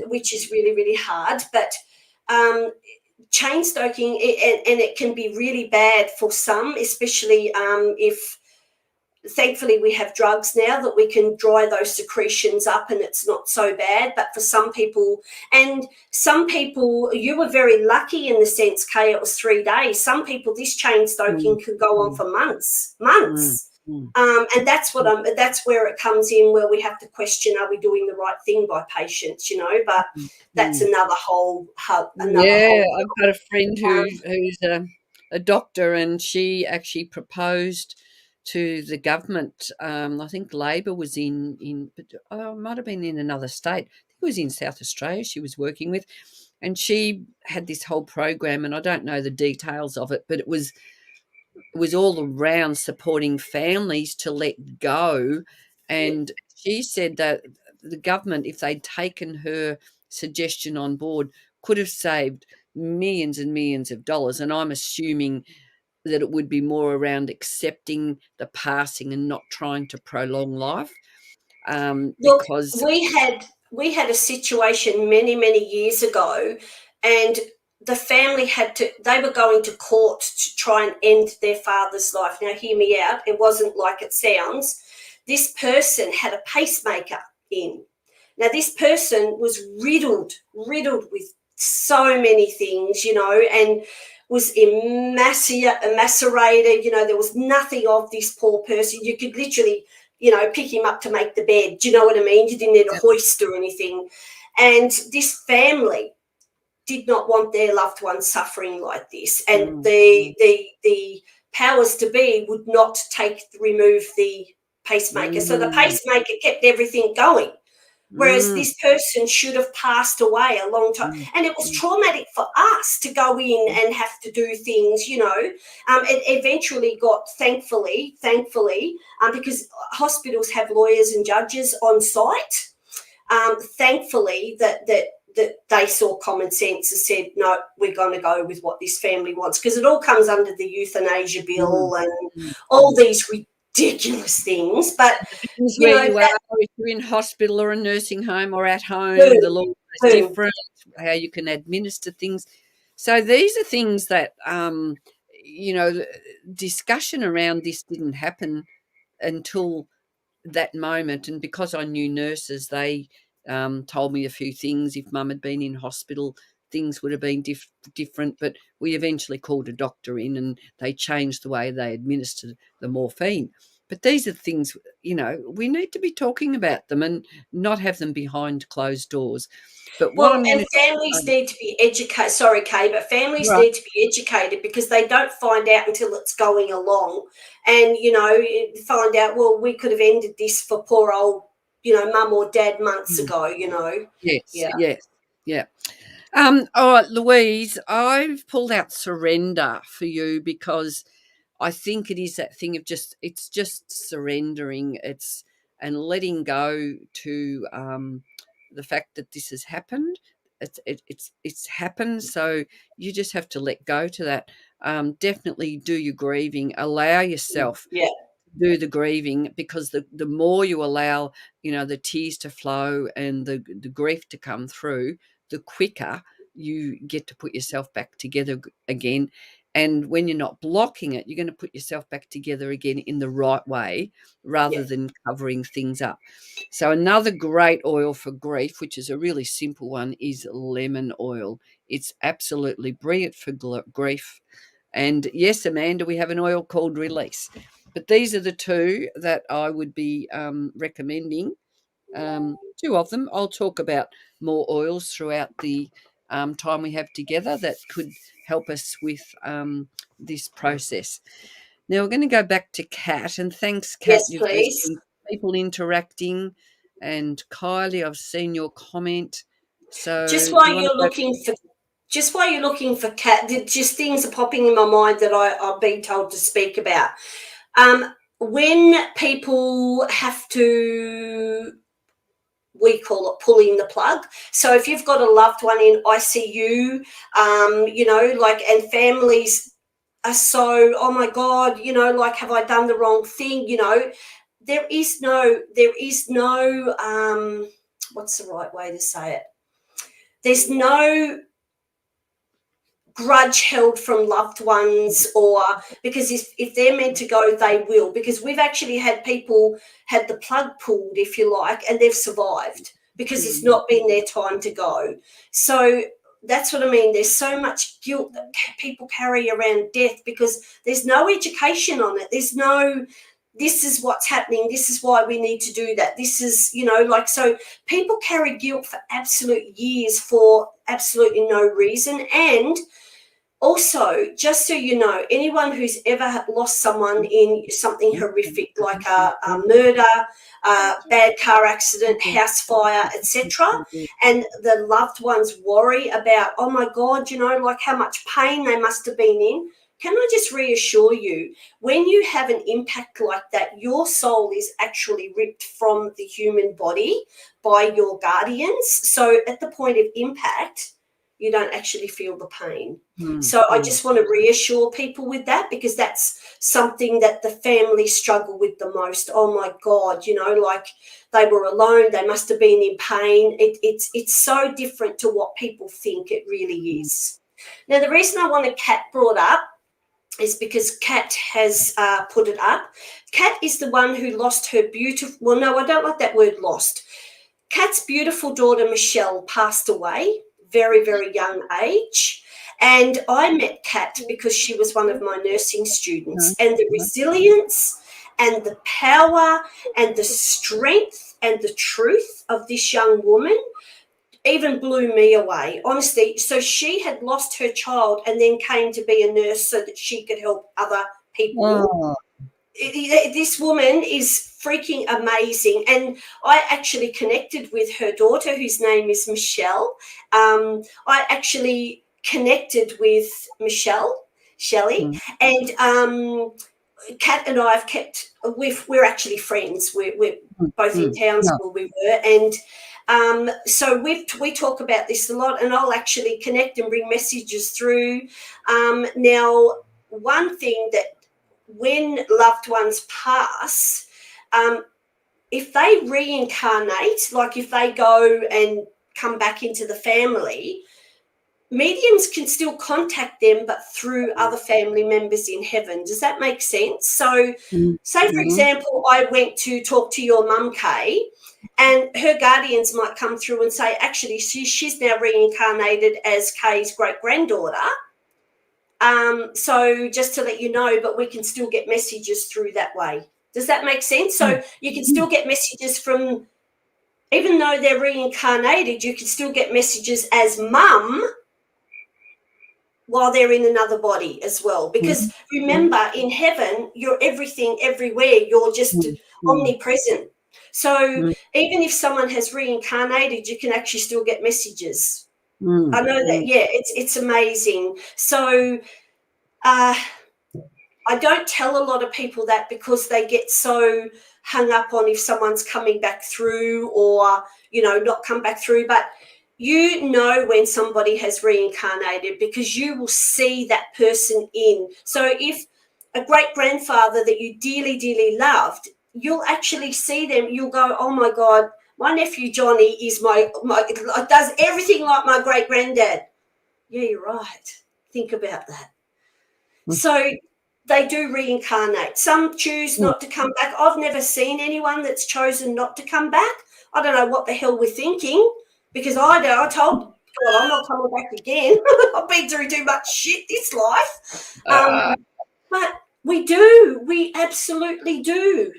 which is really, really hard. But chain stoking, and it can be really bad for some, especially if, thankfully, we have drugs now that we can dry those secretions up and it's not so bad. But for some people, you were very lucky in the sense, Kay, it was 3 days. Some people, this chain stoking could go on for months. And that's that's where it comes in, where we have to question, are we doing the right thing by patients, but that's another whole Yeah, I've got a friend um, who's a doctor, and she actually proposed to the government. I think Labor was but it might have been in another state. I think it was in South Australia. She was working with, and she had this whole program, and I don't know the details of it, but it was all around supporting families to let go. And she said that the government, if they'd taken her suggestion on board, could have saved millions and millions of dollars. And I'm assuming that it would be more around accepting the passing and not trying to prolong life. Look, Because we had a situation many years ago, and the family they were going to court to try and end their father's life. Now hear me out, it wasn't like it sounds. This person had a pacemaker in. Now this person was riddled with so many things, and was emasculated. There was nothing of this poor person. You could literally pick him up to make the bed. Do you know what I mean? You didn't need a hoist or anything. And this family did not want their loved one suffering like this. And the powers to be would not remove the pacemaker. So the pacemaker kept everything going. Whereas this person should have passed away a long time. And it was traumatic for us to go in and have to do things, It eventually got, thankfully, because hospitals have lawyers and judges on site, thankfully that they saw common sense and said, no, we're going to go with what this family wants, because it all comes under the euthanasia bill and all these ridiculous things. But where you are, if you're in hospital or a nursing home or at home, the law is different, how you can administer things. So these are things that, discussion around this didn't happen until that moment. And because I knew nurses, they told me a few things. If mum had been in hospital, things would have been different. But we eventually called a doctor in, and they changed the way they administered the morphine. But these are things, we need to be talking about them and not have them behind closed doors. But families need to be educated. Sorry, Kay, but families need to be educated, because they don't find out until it's going along. And, find out, well, we could have ended this for poor old, mum or dad months ago, Yes. Yeah. All right, Louise, I've pulled out surrender for you, because I think it is that thing of it's just surrendering. And letting go to the fact that this has happened. It's happened, so you just have to let go to that. Definitely do your grieving. Allow yourself do the grieving, because the more you allow, the tears to flow and the grief to come through, the quicker you get to put yourself back together again. And when you're not blocking it, you're going to put yourself back together again in the right way, rather than covering things up. So another great oil for grief, which is a really simple one, is lemon oil. It's absolutely brilliant for grief. And yes, Amanda, we have an oil called Release. But these are the two that I would be recommending. Two of them. I'll talk about more oils throughout the time we have together that could help us with this process. Now we're going to go back to Kat, and thanks, Kat. Yes, please. There's been people interacting, and Kylie, I've seen your comment. So just while you're looking for Kat, just things are popping in my mind that I've been told to speak about. When people have to, we call it pulling the plug. So if you've got a loved one in ICU, and families are so, oh my God, have I done the wrong thing? There is no, what's the right way to say it? There's no grudge held from loved ones, or because if they're meant to go, they will, because we've actually had people had the plug pulled, if you like, and they've survived because it's not been their time to go. So that's what I mean. There's so much guilt that people carry around death because there's no education on it. There's no this is what's happening. This is why we need to do that. This is, so people carry guilt for absolute years for absolutely no reason. And also, just so you know, anyone who's ever lost someone in something horrific like a murder, bad car accident, house fire, etc., and the loved ones worry about, oh my God, how much pain they must have been in. Can I just reassure you, when you have an impact like that, your soul is actually ripped from the human body by your guardians. So at the point of impact, you don't actually feel the pain. So I just want to reassure people with that, because that's something that the family struggle with the most. Oh my God, they were alone, they must have been in pain. It's so different to what people think it really is. Now, the reason I want Kat brought up is because Kat has put it up. Kat is the one who lost her beautiful, well, no, I don't like that word lost. Kat's beautiful daughter, Michelle, passed away, very, very young age. And I met Kat because she was one of my nursing students, and the resilience and the power and the strength and the truth of this young woman even blew me away, honestly. So she had lost her child and then came to be a nurse so that she could help other people. Oh. This woman is freaking amazing. And I actually connected with her daughter, whose name is Michelle. I actually connected with Shelley, and Kat and I have kept, we're actually friends. We're both in Townsville, we were, and so we talk about this a lot, and I'll actually connect and bring messages through. Now, one thing that when loved ones pass, if they reincarnate, like if they go and come back into the family, mediums can still contact them, but through other family members in heaven. Does that make sense? So say, for example, I went to talk to your mum, Kay, and her guardians might come through and say, actually, she's now reincarnated as Kay's great-granddaughter. So just to let you know, but we can still get messages through that way. Does that make sense? So you can still get messages from, even though they're reincarnated, you can still get messages as mum while they're in another body as well. Because remember, in heaven, you're everything, everywhere. You're just omnipresent. So even if someone has reincarnated, you can actually still get messages. I know that, yeah, it's amazing. So I don't tell a lot of people that, because they get so hung up on if someone's coming back through or, not come back through. But when somebody has reincarnated, because you will see that person in. So if a great-grandfather that you dearly, dearly loved, you'll actually see them. You'll go, oh, my God, my nephew Johnny is my does everything like my great-granddad. Yeah, you're right. Think about that. So they do reincarnate. Some choose not to come back. I've never seen anyone that's chosen not to come back. I don't know what the hell we're thinking, because I told God I'm not coming back again. I've been through too much shit this life. But we do. We absolutely do.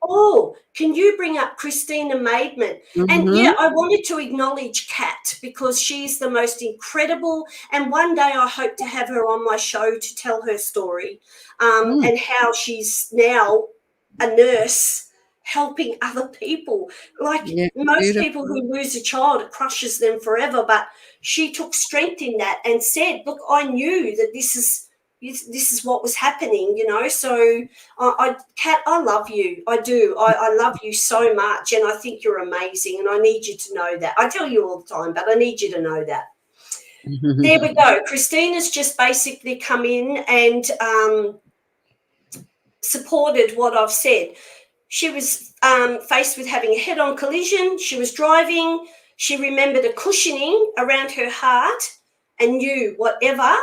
Oh, can you bring up Christina Maidman? And yeah, I wanted to acknowledge Kat, because she's the most incredible, and one day I hope to have her on my show to tell her story, and how she's now a nurse helping other people. Like most people who lose a child, it crushes them forever, but she took strength in that and said, look, I knew that this is what was happening, So, Kat, I love you. I do. I love you so much, and I think you're amazing, and I need you to know that. I tell you all the time, but I need you to know that. There we go. Christina's just basically come in and supported what I've said. She was faced with having a head-on collision. She was driving. She remembered a cushioning around her heart and knew whatever.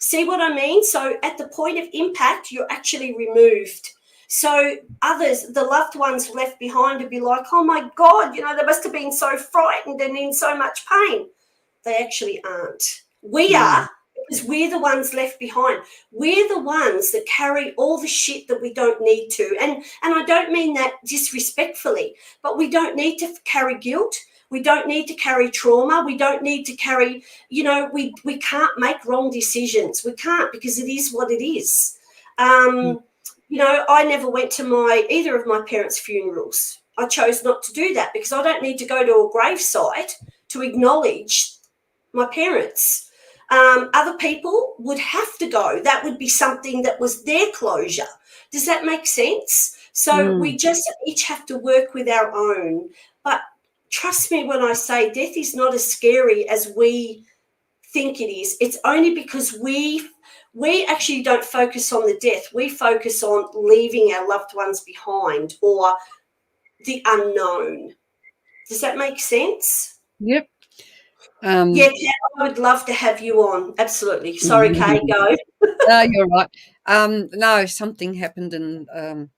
See what I mean? So at the point of impact, you're actually removed. So others, the loved ones left behind, to be like, oh, my God, they must have been so frightened and in so much pain. They actually aren't. We are, because we're the ones left behind. We're the ones that carry all the shit that we don't need to. And I don't mean that disrespectfully, but we don't need to carry guilt. We don't need to carry trauma. We don't need to carry, we can't make wrong decisions. We can't, because it is what it is. I never went to either of my parents' funerals. I chose not to do that because I don't need to go to a gravesite to acknowledge my parents. Other people would have to go. That would be something that was their closure. Does that make sense? So we just each have to work with our own. But trust me when I say death is not as scary as we think it is. It's only because we actually don't focus on the death. We focus on leaving our loved ones behind or the unknown. Does that make sense? Yep. Yeah, I would love to have you on. Absolutely. Sorry, Kay, go. No, you're right. No, something happened, and I've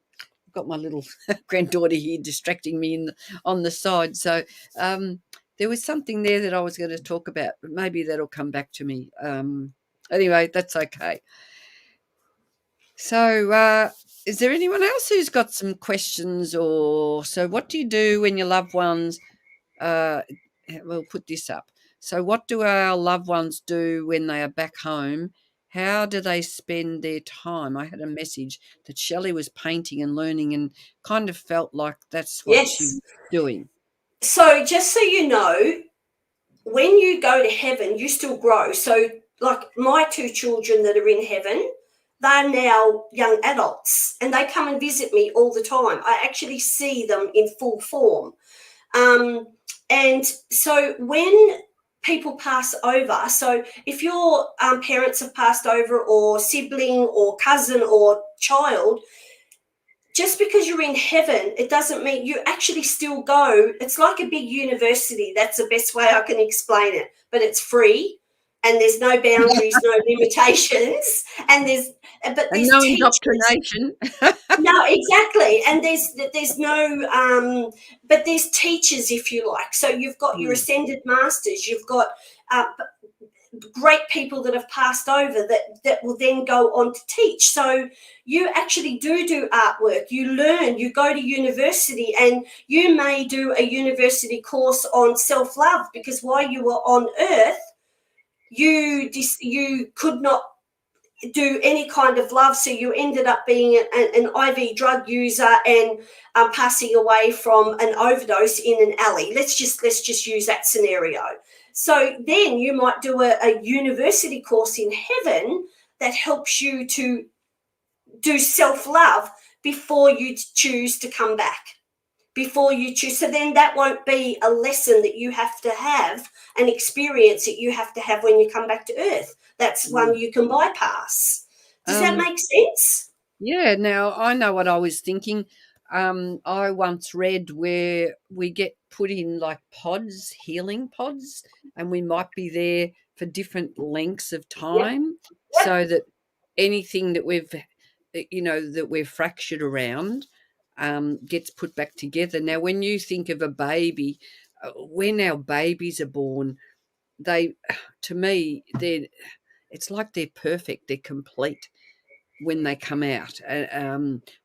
got my little granddaughter here distracting me on the side. So there was something there that I was going to talk about, but maybe that'll come back to me. Anyway, that's okay. So is there anyone else who's got some questions? Or so what do you do when your loved ones we'll put this up. So what do our loved ones do when they are back home? How do they spend their time? I had a message that Shelley was painting and learning and kind of felt like that's what she was doing. So just so you know, when you go to heaven, you still grow. So like my two children that are in heaven, they're now young adults and they come and visit me all the time. I actually see them in full form. And so when people pass over, so if your parents have passed over or sibling or cousin or child, just because you're in heaven, it doesn't mean you actually still go. It's like a big university. That's the best way I can explain it. But it's free and there's no boundaries, no limitations. And there's no indoctrination. No, exactly. And there's no, but there's teachers, if you like. So you've got your ascended masters, you've got great people that have passed over that will then go on to teach. So you actually do artwork, you learn, you go to university, and you may do a university course on self-love because while you were on earth, you could not do any kind of love, so you ended up being an IV drug user and passing away from an overdose in an alley. Let's just use that scenario. So then you might do a university course in heaven that helps you to do self-love before you choose to come back. Before you choose. So then that won't be a lesson that you have to have, an experience that you have to have when you come back to earth. That's one you can bypass. Does that make sense? Yeah. Now, I know what I was thinking. I once read where we get put in like pods, healing pods, and we might be there for different lengths of time so that anything that we're fractured around gets put back together. Now, when you think of a baby, when our babies are born, to me, it's like they're perfect, they're complete when they come out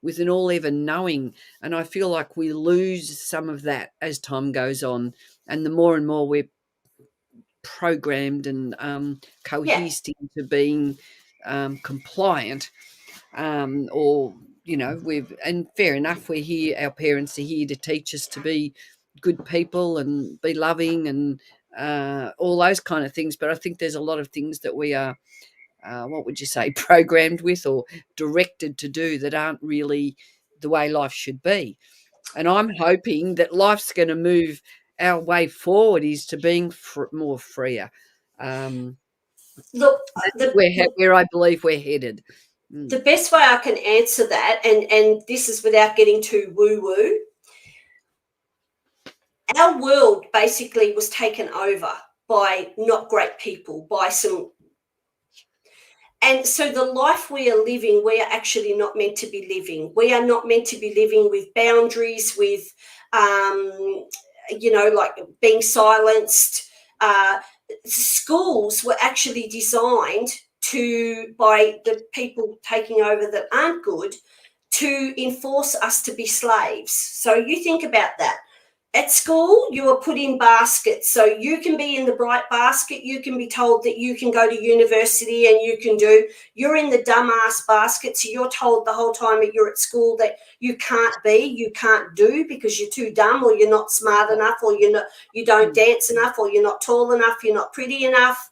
with an all ever knowing. And I feel like we lose some of that as time goes on, and the more and more we're programmed and cohesed into being compliant, or and fair enough, we're here, our parents are here to teach us to be good people and be loving and all those kind of things. But I think there's a lot of things that we are what would you say, programmed with or directed to do that aren't really the way life should be. And I'm hoping that life's going to move, our way forward is to being more freer. Look, where I believe we're headed. The best way I can answer that, and this is without getting too woo-woo, our world basically was taken over by not great people, by some. And so the life we are living, we are actually not meant to be living. We are not meant to be living with boundaries, with, like being silenced. schools were actually designed by the people taking over that aren't good, to enforce us to be slaves. So you think about that. At school, you are put in baskets. So you can be in the bright basket. You can be told that you can go to university and you're in the dumbass basket. So you're told the whole time that you're at school that you can't do because you're too dumb, or you're not smart enough, or you don't dance enough, or you're not tall enough, you're not pretty enough.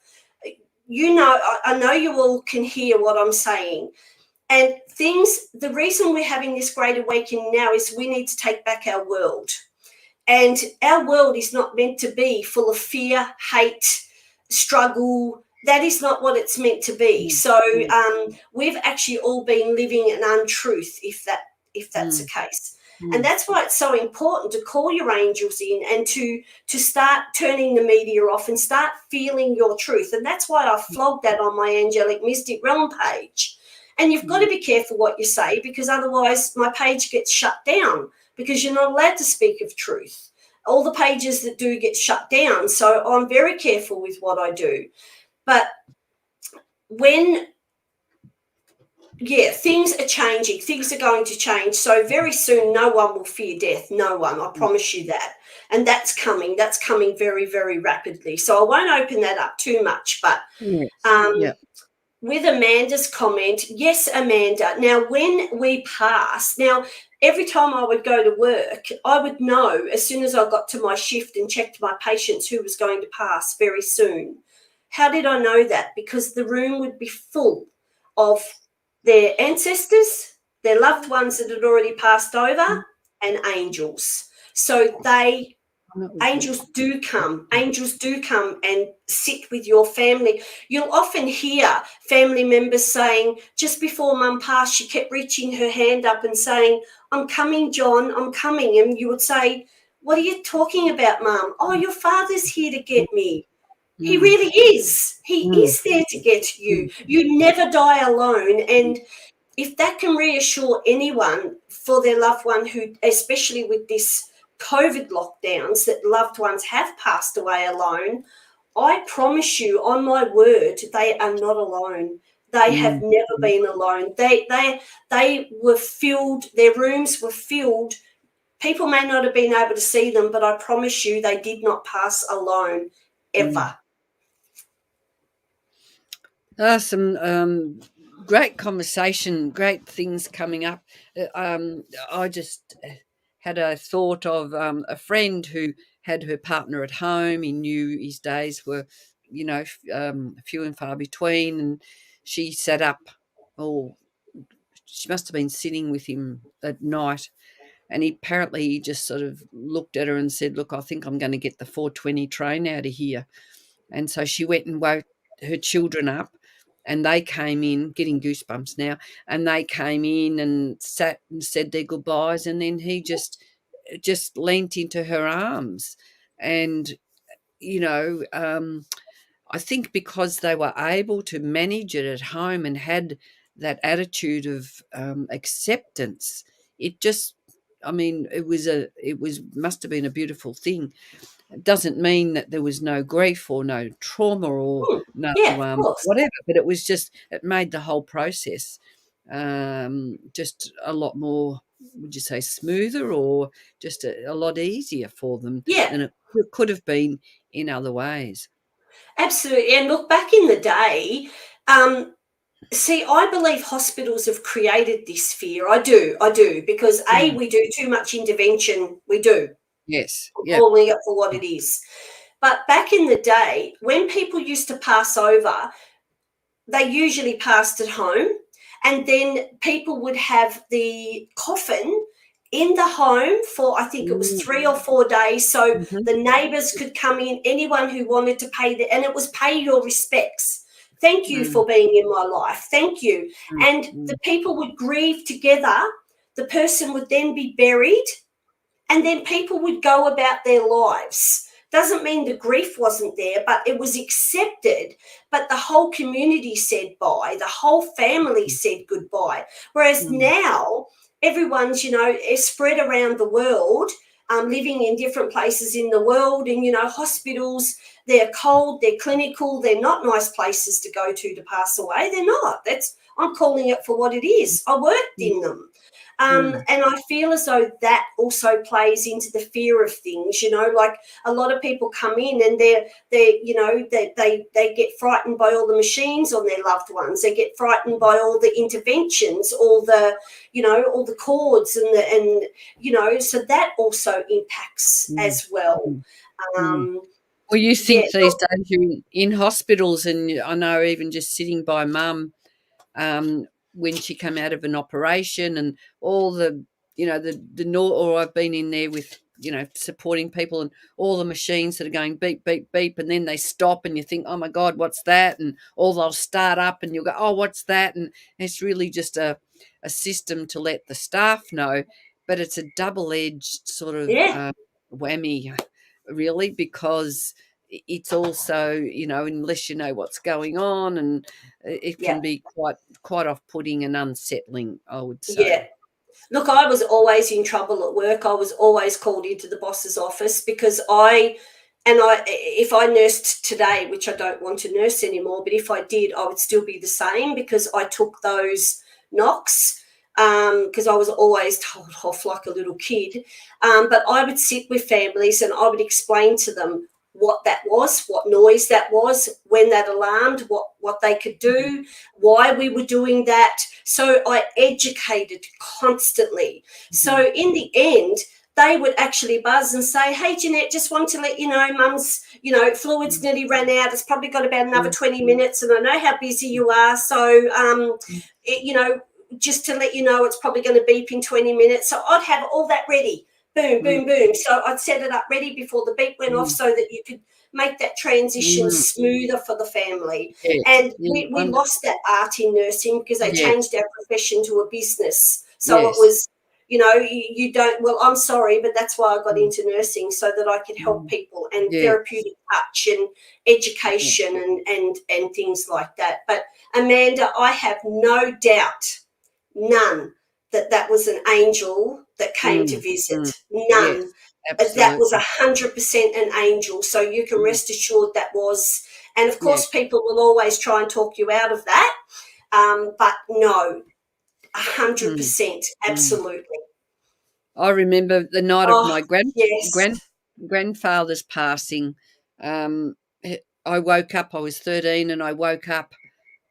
I know you all can hear what I'm saying. And the reason we're having this great awakening now is we need to take back our world. And our world is not meant to be full of fear, hate, struggle. That is not what it's meant to be. So we've actually all been living an untruth, if that's the case. And that's why it's so important to call your angels in and to start turning the media off and start feeling your truth. And that's why I flogged that on my Angelic Mystic Realm page. And you've got to be careful what you say, because otherwise my page gets shut down, because you're not allowed to speak of truth. All the pages that do get shut down. So I'm very careful with what I do. But things are changing. Things are going to change. So very soon, no one will fear death. No one. I promise you that. And that's coming. That's coming very, very rapidly. So I won't open that up too much. But with Amanda's comment, yes, Amanda. Now, when we pass, every time I would go to work, I would know as soon as I got to my shift and checked my patients who was going to pass very soon. How did I know that? Because the room would be full of their ancestors, their loved ones that had already passed over, and angels. So angels do come and sit with your family. You'll often hear family members saying, just before Mum passed, she kept reaching her hand up and saying, I'm coming, John, I'm coming. And you would say, what are you talking about, Mum? Oh, your father's here to get me. He really is. He is there to get you. You never die alone. And if that can reassure anyone for their loved one who, especially with this COVID lockdowns, that loved ones have passed away alone, I promise you, on my word, they are not alone. They have never been alone. They were filled, their rooms were filled. People may not have been able to see them, but I promise you they did not pass alone, ever. Some great conversation, great things coming up. I just had a thought of a friend who had her partner at home. He knew his days were, few and far between, and she sat up. She must have been sitting with him at night, and he just sort of looked at her and said, "Look, I think I'm going to get the 4:20 train out of here." And so she went and woke her children up, and they came in, getting goosebumps now, and they came in and sat and said their goodbyes, and then he just leant into her arms. And, I think because they were able to manage it at home and had that attitude of acceptance, it just, must have been a beautiful thing. It doesn't mean that there was no grief or no trauma or no Of course. whatever, but it made the whole process just a lot more, would you say, smoother, or just a lot easier for them than it could have been in other ways. Absolutely. And look, back in the day, I believe hospitals have created this fear. I do, because we do too much intervention. We do. Yes. Calling it for what it is. But back in the day, when people used to pass over, they usually passed at home, and then people would have the coffin in the home for, I think it was 3 or 4 days. So the neighbours could come in, anyone who wanted to and it was pay your respects. Thank you for being in my life. Thank you. And the people would grieve together. The person would then be buried, and then people would go about their lives. Doesn't mean the grief wasn't there, but it was accepted. But the whole community said bye. The whole family said goodbye. Whereas now everyone's, is spread around the world. living in different places in the world. And, you know, hospitals, they're cold, they're clinical, they're not nice places to go to pass away. They're not. I'm calling it for what it is. I worked in them. And I feel as though that also plays into the fear of things, you know, like a lot of people come in and they get frightened by all the machines on their loved ones. They get frightened by all the interventions, all the cords and so that also impacts as well. Well, you think these days you're in hospitals, and I know even just sitting by Mum, when she came out of an operation and all the, or I've been in there with, supporting people and all the machines that are going beep, beep, beep, and then they stop and you think, oh my God, what's that? And all they'll start up and you'll go, oh, what's that? And it's really just a system to let the staff know, but it's a double-edged sort of whammy, really, because it's also, unless you know what's going on, and it can be quite off-putting and unsettling, I would say. Yeah. Look, I was always in trouble at work. I was always called into the boss's office because if I nursed today, which I don't want to nurse anymore, but if I did, I would still be the same because I took those knocks because I was always told off like a little kid. But I would sit with families and I would explain to them what that was, what noise that was, when that alarmed, what they could do, why we were doing that. So I educated constantly. So in the end, they would actually buzz and say, hey, Janette, just want to let you know, Mum's, fluids nearly ran out. It's probably got about another 20 minutes and I know how busy you are. So, just to let you know, it's probably going to beep in 20 minutes. So I'd have all that ready. Boom, boom, boom. So I'd set it up ready before the beep went off so that you could make that transition smoother for the family. And we lost that art in nursing because they changed our profession to a business. So it was, you don't, well, I'm sorry, but that's why I got into nursing, so that I could help people and therapeutic touch and education and things like that. But Amanda, I have no doubt, none, that was an angel that came to visit. None. Yes, that was 100% an angel. So you can rest assured that was. And of course, people will always try and talk you out of that. But no, 100%, absolutely. I remember the night of my grandfather's passing. I woke up, I was 13, and I woke up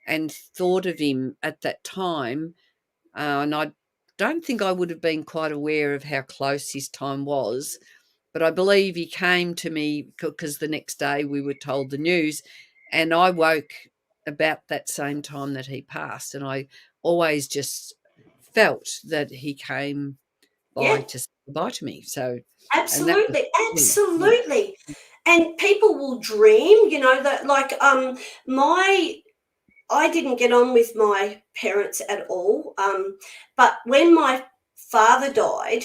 and thought of him at that time. And I don't think I would have been quite aware of how close his time was, but I believe he came to me because the next day we were told the news, and I woke about that same time that he passed, and I always just felt that he came by to say goodbye to me. So absolutely. And people will dream, that like I didn't get on with my parents at all. But when my father died,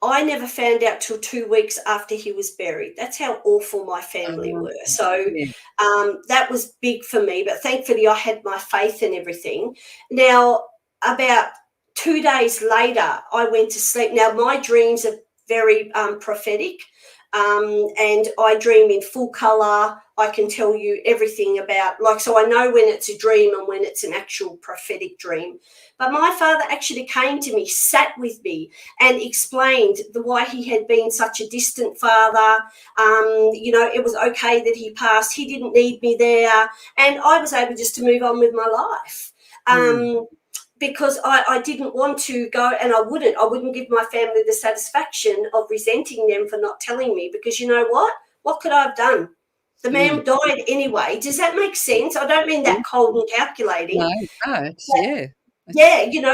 I never found out till 2 weeks after he was buried. That's how awful my family were. So that was big for me. But thankfully, I had my faith and everything. Now, about 2 days later, I went to sleep. Now, my dreams are very prophetic. And I dream in full color. I can tell you everything about, so I know when it's a dream and when it's an actual prophetic dream. But my father actually came to me, sat with me and explained why he had been such a distant father. It was okay that he passed. He didn't need me there. And I was able just to move on with my life. Because I didn't want to go, and I wouldn't give my family the satisfaction of resenting them for not telling me, because you know what? What could I have done? The man died anyway. Does that make sense? I don't mean that cold and calculating. No,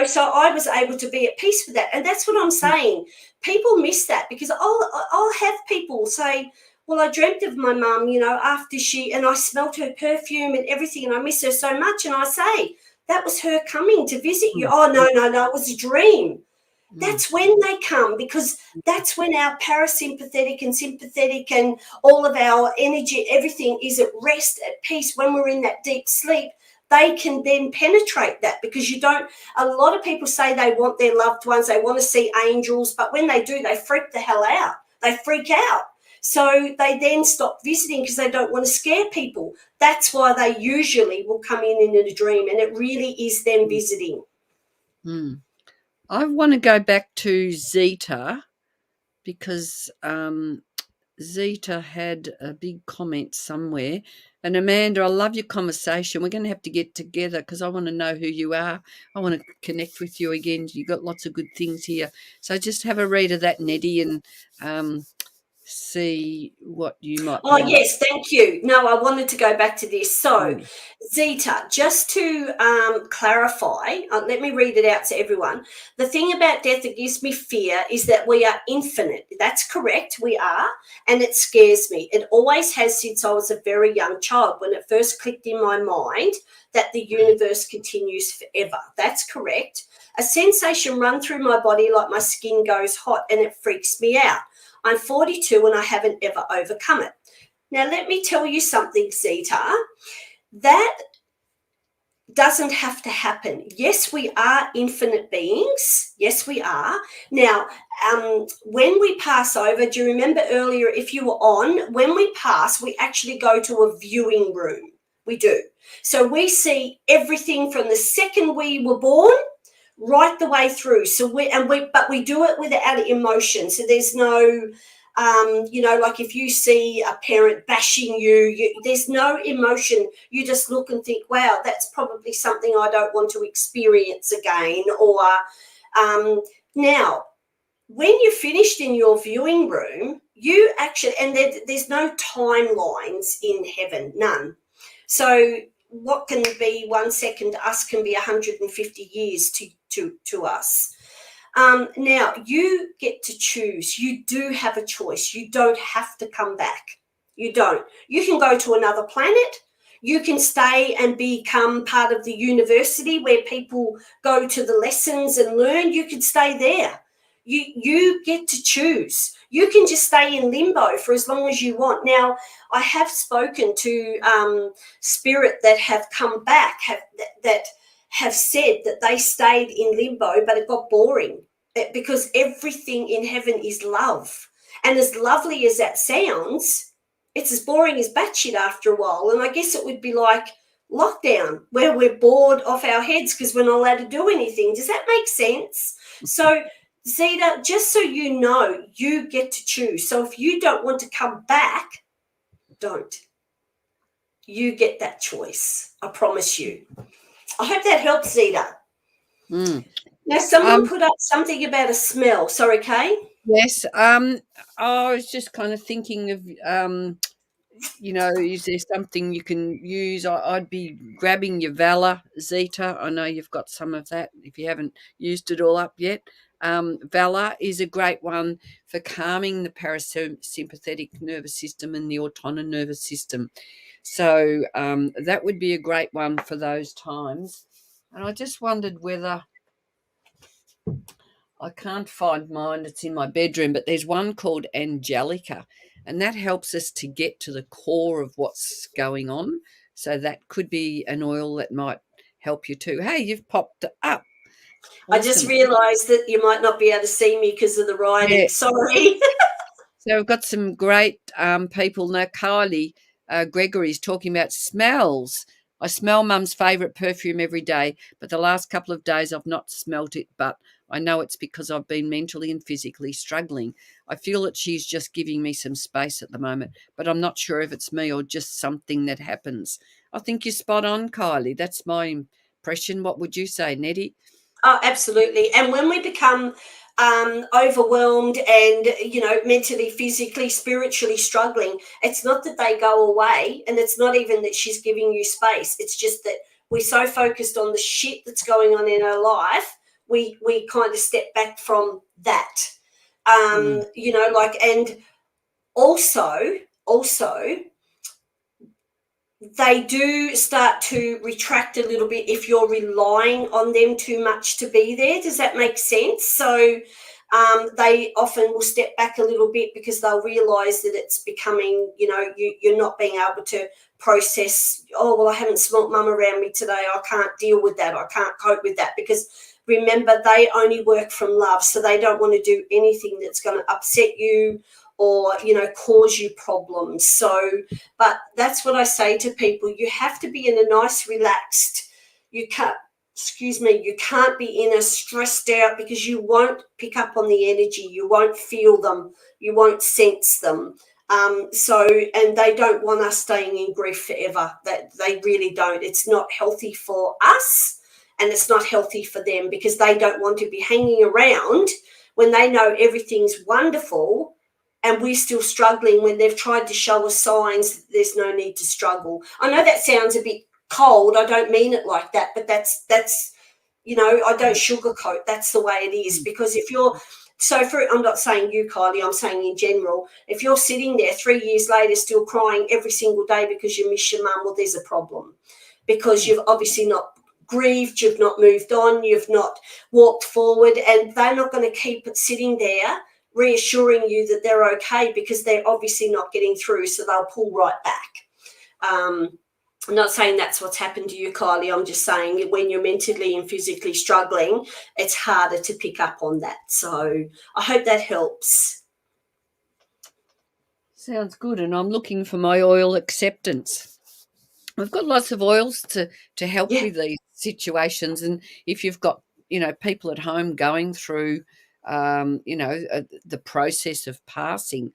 so I was able to be at peace with that. And that's what I'm saying. People miss that, because I'll have people say, well, I dreamt of my mum, after and I smelt her perfume and everything, and I miss her so much. And I say, that was her coming to visit you. Oh, no, it was a dream. That's when they come, because that's when our parasympathetic and sympathetic and all of our energy, everything is at rest, at peace. When we're in that deep sleep, they can then penetrate that, because you don't, a lot of people say they want their loved ones, they want to see angels, but when they do, they freak the hell out. They freak out. So they then stop visiting because they don't want to scare people. That's why they usually will come in a dream, and it really is them visiting. I want to go back to Zeta, because Zeta had a big comment somewhere. And Amanda, I love your conversation. We're going to have to get together because I want to know who you are. I want to connect with you again. You've got lots of good things here. So just have a read of that, Nettie, and see what you might Oh, bring yes, thank you. No, I wanted to go back to this. So, Zeta, just to clarify, let me read it out to everyone. The thing about death that gives me fear is that we are infinite. That's correct, we are, and it scares me. It always has since I was a very young child, when it first clicked in my mind that the universe continues forever. That's correct. A sensation runs through my body like my skin goes hot, and it freaks me out. I'm 42 and I haven't ever overcome it. Now, let me tell you something, Zeta. That doesn't have to happen. Yes, we are infinite beings. Yes, we are. Now, when we pass over, do you remember earlier, if you were on, when we pass, we actually go to a viewing room. We do. So we see everything from the second we were born right the way through. So but we do it without emotion. So there's no, like if you see a parent bashing you, there's no emotion. You just look and think, wow, that's probably something I don't want to experience again. Or now, when you're finished in your viewing room, you actually, and there's no timelines in heaven, none. So what can be 1 second to us can be 150 years to us. Now, you get to choose. You do have a choice. You don't have to come back. You don't. You can go to another planet. You can stay and become part of the university where people go to the lessons and learn. You can stay there. You get to choose. You can just stay in limbo for as long as you want. Now, I have spoken to spirit that have come back, that have said that they stayed in limbo, but it got boring, because everything in heaven is love. And as lovely as that sounds, it's as boring as batshit after a while. And I guess it would be like lockdown, where we're bored off our heads because we're not allowed to do anything. Does that make sense? So, Zeta, just so you know, you get to choose. So if you don't want to come back, don't. You get that choice. I promise you. I hope that helps, Zeta. Now, someone put up something about a smell. Sorry, Kay? Yes. I was just kind of thinking of, is there something you can use? I'd be grabbing your Valor, Zeta. I know you've got some of that if you haven't used it all up yet. Valor is a great one for calming the parasympathetic nervous system and the autonomic nervous system. So that would be a great one for those times. And I just wondered whether, I can't find mine, it's in my bedroom, but there's one called Angelica, and that helps us to get to the core of what's going on. So that could be an oil that might help you too. Hey, you've popped up. Awesome. I just realised that you might not be able to see me because of the writing. Yeah. Sorry. So we've got some great people now. Kylie Gregory's talking about smells. I smell Mum's favourite perfume every day, but the last couple of days I've not smelt it, but I know it's because I've been mentally and physically struggling. I feel that she's just giving me some space at the moment, but I'm not sure if it's me or just something that happens. I think you're spot on, Kylie. That's my impression. What would you say, Nettie? Oh, absolutely. And when we become overwhelmed and, mentally, physically, spiritually struggling, it's not that they go away, and it's not even that she's giving you space. It's just that we're so focused on the shit that's going on in our life, we kind of step back from that. And also they do start to retract a little bit if you're relying on them too much to be there. Does that make sense? So they often will step back a little bit because they'll realise that it's becoming, you're not being able to process, oh, well, I haven't smelt mum around me today. I can't deal with that. I can't cope with that, because remember, they only work from love. So they don't want to do anything that's going to upset you or, cause you problems. So, but that's what I say to people. You have to be in a nice, relaxed, you can't be in a stressed out, because you won't pick up on the energy. You won't feel them. You won't sense them. And they don't want us staying in grief forever. That they really don't. It's not healthy for us, and it's not healthy for them, because they don't want to be hanging around when they know everything's wonderful and we're still struggling, when they've tried to show us signs that there's no need to struggle. I know that sounds a bit cold. I don't mean it like that, but that's I don't sugarcoat. That's the way it is. Because if you're I'm not saying you, Kylie, I'm saying in general, if you're sitting there 3 years later still crying every single day because you miss your mum, well, there's a problem, because you've obviously not grieved, you've not moved on, you've not walked forward, and they're not going to keep it sitting there reassuring you that they're okay, because they're obviously not getting through, so they'll pull right back. I'm not saying that's what's happened to you, Kylie. I'm just saying when you're mentally and physically struggling, it's harder to pick up on that. So I hope that helps. Sounds good. And I'm looking for my oil acceptance. We've got lots of oils to help with these situations. And if you've got, people at home going through, the process of passing,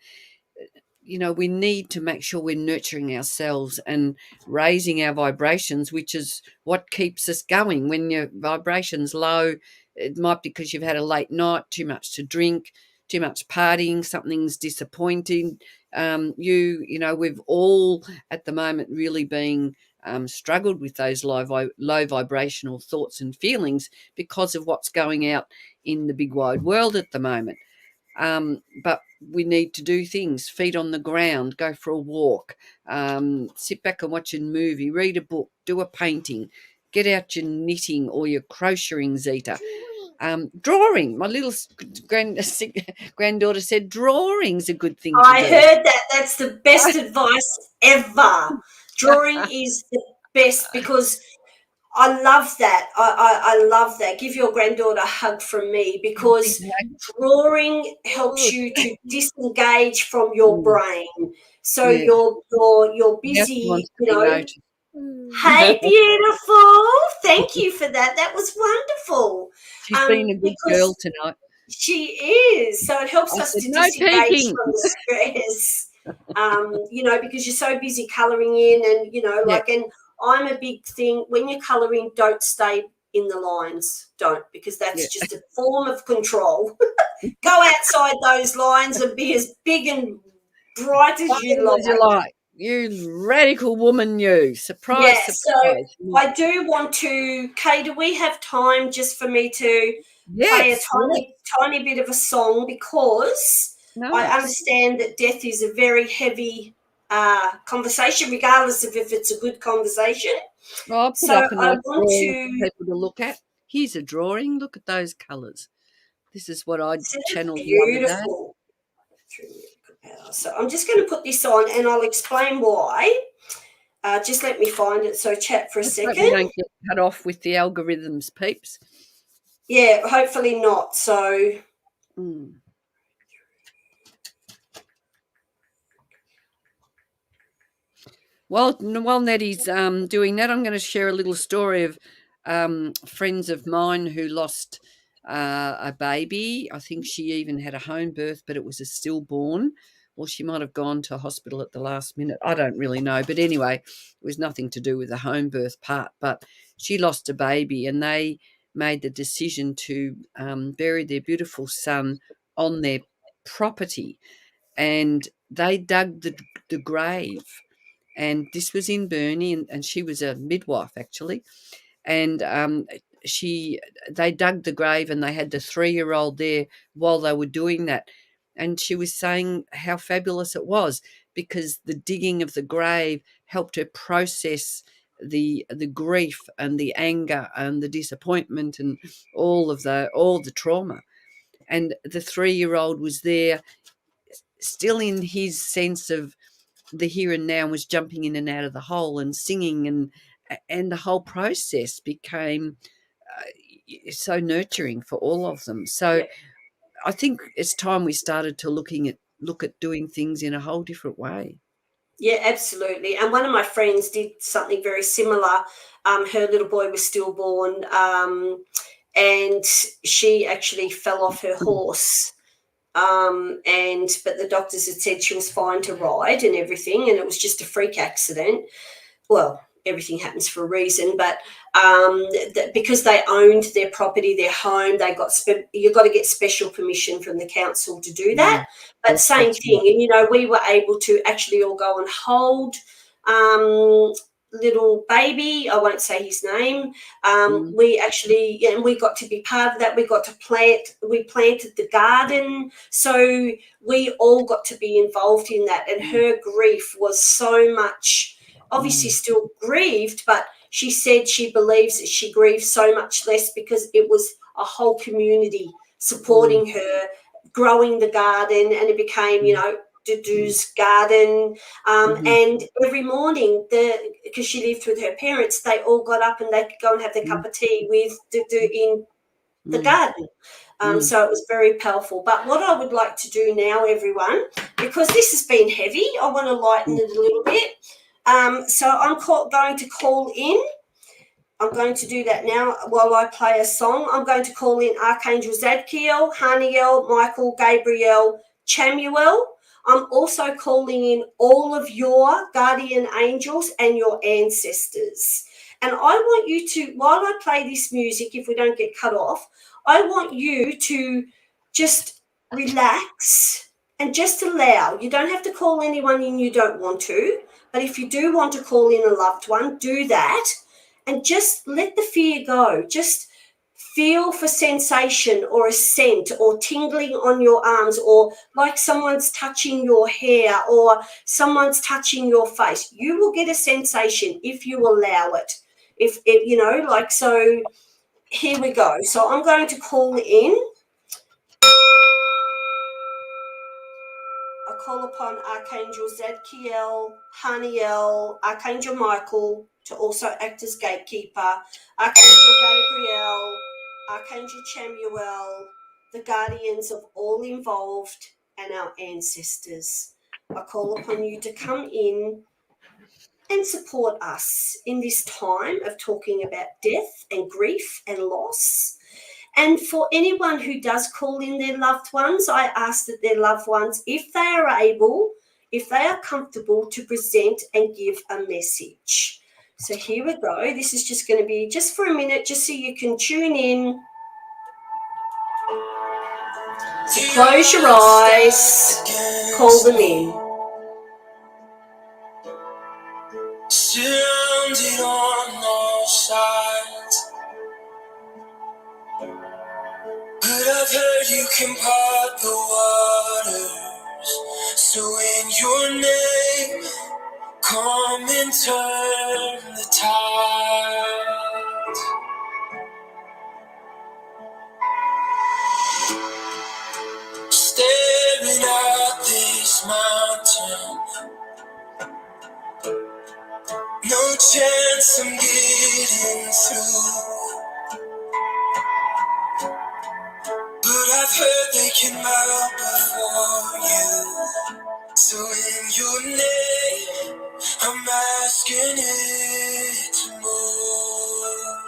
we need to make sure we're nurturing ourselves and raising our vibrations, which is what keeps us going. When your vibration's low, it might be because you've had a late night, too much to drink, too much partying, something's disappointing. We've all at the moment really been struggled with those low vibrational thoughts and feelings because of what's going out in the big wide world at the moment. But we need to do things, feet on the ground, go for a walk, sit back and watch a movie, read a book, do a painting, get out your knitting or your crocheting, Zeta. Drawing. My little granddaughter said drawing's a good thing to do. I heard that. That's the best advice ever. Drawing is the best, because I love that. I love that. Give your granddaughter a hug from me, because drawing helps you to disengage from your brain. So you're busy, Hey, beautiful. Thank you for that. That was wonderful. She's been a good girl tonight. She is. So it helps us to disengage from the stress. Because you're so busy colouring in, and and I'm a big thing, when you're colouring, don't stay in the lines. Don't, because that's just a form of control. Go outside those lines and be as big and bright as you like. You radical woman, you. Surprise. So I do want to, Kay, do we have time just for me to play a tiny bit of a song, because I understand that death is a very heavy conversation, regardless of if it's a good conversation. Well, I'll put up another for people to look at. Here's a drawing. Look at those colours. This is what I channeled the other day. So I'm just going to put this on, and I'll explain why. Just let me find it. So chat for a second. We don't get cut off with the algorithms, peeps. Yeah, hopefully not. So. While Nettie's doing that, I'm going to share a little story of friends of mine who lost a baby. I think she even had a home birth, but it was a stillborn. Or she might have gone to hospital at the last minute. I don't really know. But anyway, it was nothing to do with the home birth part. But she lost a baby, and they made the decision to bury their beautiful son on their property. And they dug the grave. And this was in Burnie, and she was a midwife, actually. And they dug the grave, and they had the 3-year-old there while they were doing that. And she was saying how fabulous it was, because the digging of the grave helped her process the grief and the anger and the disappointment and all the trauma. and the 3-year-old was there, still in his sense of the here and now, was jumping in and out of the hole and singing, and the whole process became so nurturing for all of them. So Yeah. I think it's time we started to look at doing things in a whole different way. Yeah, absolutely. And one of my friends did something very similar. Her little boy was stillborn, and she actually fell off her horse. But the doctors had said she was fine to ride and everything, and it was just a freak accident. Well, everything happens for a reason, but because they owned their property, their home, you've got to get special permission from the council to do that. But Yes, same that's thing, right. and we were able to actually all go and hold little baby. I won't say his name. We actually, and we got to be part of that. We got to we planted the garden, so we all got to be involved in that. And her grief was so much. Obviously still grieved, but she said she believes that she grieved so much less because it was a whole community supporting her, growing the garden, and it became, Dudu's garden. And every morning, because she lived with her parents, they all got up and they could go and have their cup of tea with Dudu in the garden. So it was very powerful. But what I would like to do now, everyone, because this has been heavy, I want to lighten it a little bit. So I'm going to call in. I'm going to do that now while I play a song. I'm going to call in Archangel Zadkiel, Haniel, Michael, Gabriel, Chamuel. I'm also calling in all of your guardian angels and your ancestors. And I want you to, while I play this music, if we don't get cut off, I want you to just relax and just allow. You don't have to call anyone in you don't want to, but if you do want to call in a loved one, do that. And just let the fear go. Just feel for sensation or a scent or tingling on your arms, or like someone's touching your hair or someone's touching your face. You will get a sensation if you allow it. If it, so here we go. So I'm going to call in. I call upon Archangel Zadkiel, Haniel, Archangel Michael to also act as gatekeeper, Archangel Gabriel, Archangel Chamuel, the guardians of all involved, and our ancestors. I call upon you to come in and support us in this time of talking about death and grief and loss. And for anyone who does call in their loved ones, I ask that their loved ones, if they are able, if they are comfortable, to present and give a message. So here we go. This is just going to be just for a minute, just so you can tune in. So close your eyes, call them in. Surrounded on all sides, but I've heard you can part the waters. So in your name, come and turn the tide. Staring at this mountain, no chance I'm getting through. But I've heard they can melt before you. So in your name, I'm asking it to move.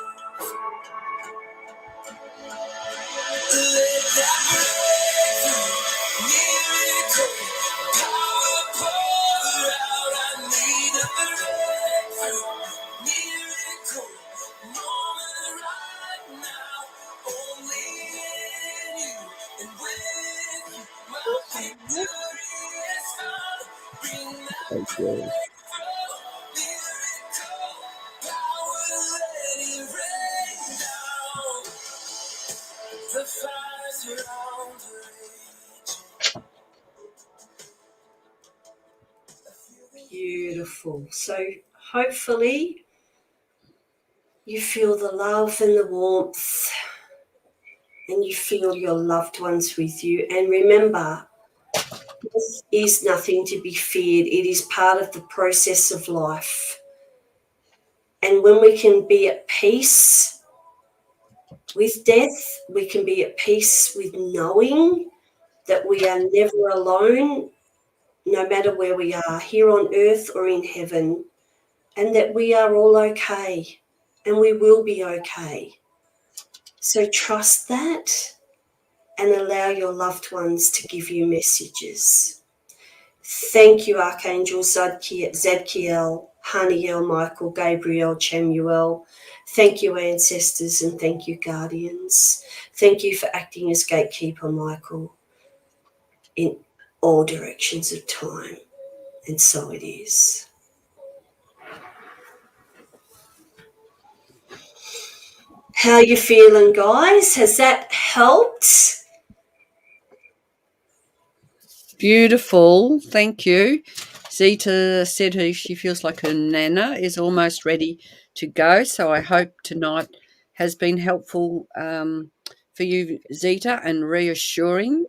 Let that breakthrough, miracle, power pour out. I need a breakthrough, miracle, moment right now. Only in you and with you, my victory is found. Bring that breakthrough, miracle, power, let it rain down. The fires around the raging. Beautiful. So hopefully you feel the love and the warmth and you feel your loved ones with you. And remember, death is nothing to be feared. It is part of the process of life. And when we can be at peace with death, we can be at peace with knowing that we are never alone, no matter where we are, here on earth or in heaven, and that we are all okay and we will be okay. So trust that and allow your loved ones to give you messages. Thank you, Archangel Zadkiel, Haniel, Michael, Gabriel, Chamuel. Thank you, ancestors, and thank you, guardians. Thank you for acting as gatekeeper, Michael, in all directions of time. And so it is. How you feeling, guys? Has that helped? Beautiful. Thank you. Zita said she feels like her nana is almost ready to go. So I hope tonight has been helpful for you, Zita, and reassuring.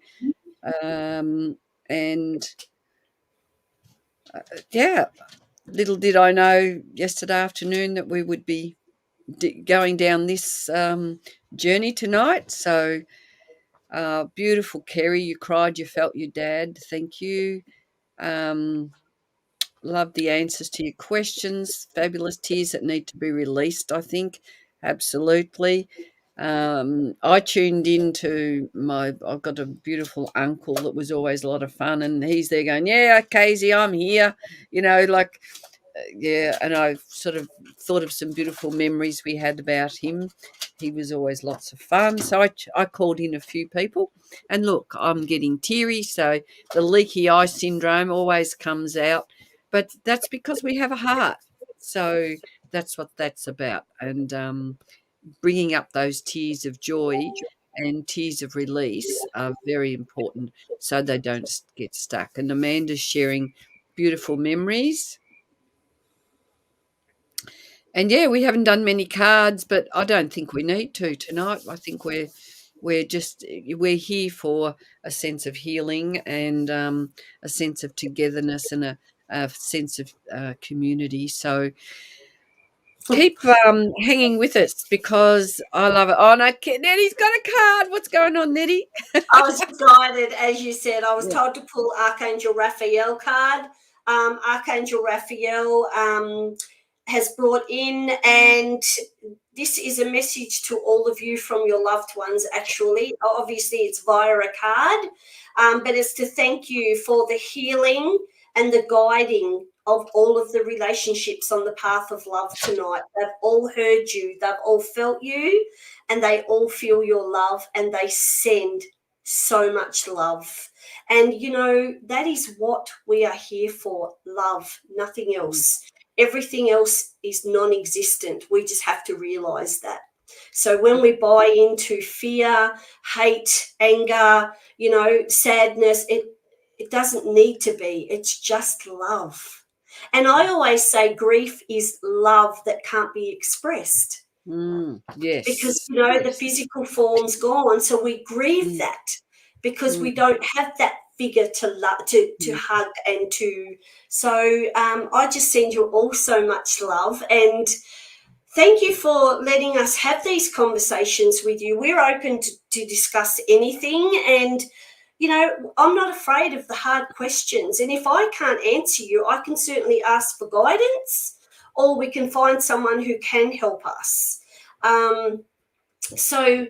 Yeah, little did I know yesterday afternoon that we would be going down this journey tonight. So beautiful, Kerry. You cried, you felt your dad. Thank you. Love the answers to your questions. Fabulous tears that need to be released, I think. Absolutely. I tuned into I've got a beautiful uncle that was always a lot of fun, and he's there going, yeah, Casey, I'm here. Like, yeah, and I sort of thought of some beautiful memories we had about him. He was always lots of fun. So I called in a few people, and look, I'm getting teary. So the leaky eye syndrome always comes out, but that's because we have a heart. So that's what that's about. And bringing up those tears of joy and tears of release are very important so they don't get stuck. And Amanda's sharing beautiful memories. And yeah, we haven't done many cards, but I don't think we need to tonight. I think we're here for a sense of healing and a sense of togetherness and a sense of community. So keep hanging with us because I love it. Oh no, Nettie's got a card. What's going on, Nettie? I was guided, as you said. I was Yeah. told to pull Archangel Raphael card. Archangel Raphael has brought in, and this is a message to all of you from your loved ones, actually. Obviously, it's via a card, but it's to thank you for the healing and the guiding of all of the relationships on the path of love tonight. They've all heard you, they've all felt you, and they all feel your love, and they send so much love. And, that is what we are here for, love, nothing else. Everything else is non-existent. We just have to realize that. So when we buy into fear, hate, anger, sadness, it doesn't need to be. It's just love. And I always say grief is love that can't be expressed. Yes. Because, the physical form's gone. So we grieve that because we don't have that figure to love, to hug and to. So I just send you all so much love, and thank you for letting us have these conversations with you. We're open to discuss anything, and I'm not afraid of the hard questions. And if I can't answer you, I can certainly ask for guidance, or we can find someone who can help us. So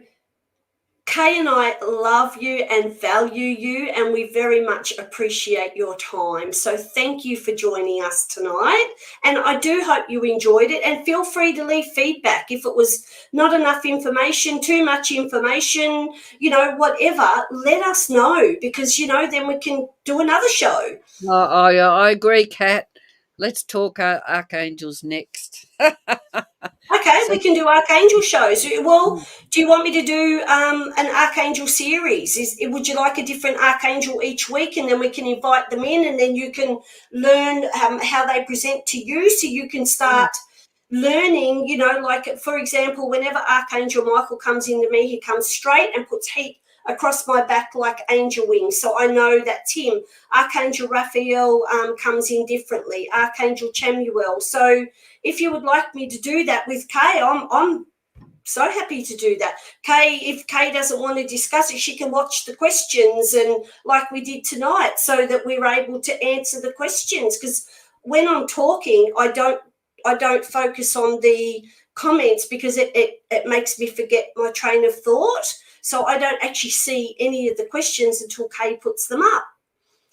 Kay and I love you and value you, and we very much appreciate your time. So thank you for joining us tonight. And I do hope you enjoyed it, and feel free to leave feedback if it was not enough information, too much information, whatever. Let us know, because, then we can do another show. I agree, Kat. Let's talk archangels next. Okay, so we can do archangel shows. Well, do you want me to do an archangel series? Would you like a different archangel each week, and then we can invite them in, and then you can learn how they present to you, so you can start learning, like, for example, whenever Archangel Michael comes into me, he comes straight and puts heat across my back like angel wings. So I know that's him. Archangel Raphael comes in differently. Archangel Chamuel. So if you would like me to do that with Kay, I'm so happy to do that. Kay, if Kay doesn't want to discuss it, she can watch the questions, and like we did tonight, so that we're able to answer the questions. Because when I'm talking, I don't focus on the comments, because it makes me forget my train of thought. So I don't actually see any of the questions until Kay puts them up.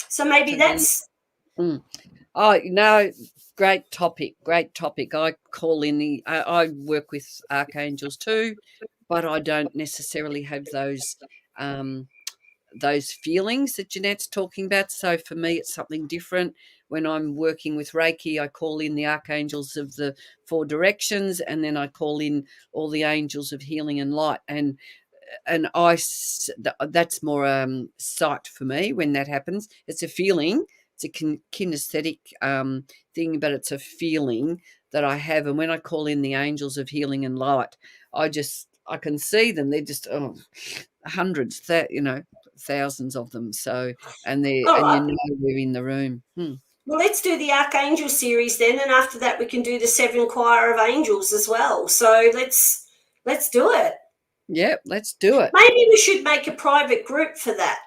So maybe that's... Oh, no, great topic. I call in I work with archangels too, but I don't necessarily have those feelings that Jeanette's talking about. So for me, it's something different. When I'm working with Reiki, I call in the archangels of the 4 directions, and then I call in all the angels of healing and light. And that's more sight for me when that happens. It's a feeling. It's a kinesthetic thing, but it's a feeling that I have. And when I call in the angels of healing and light, I can see them. They're just hundreds, thousands of them. So, and they're in the room. Well, let's do the Archangel series then, and after that we can do the 7 choir of angels as well. So let's do it. Yeah, let's do it. Maybe we should make a private group for that.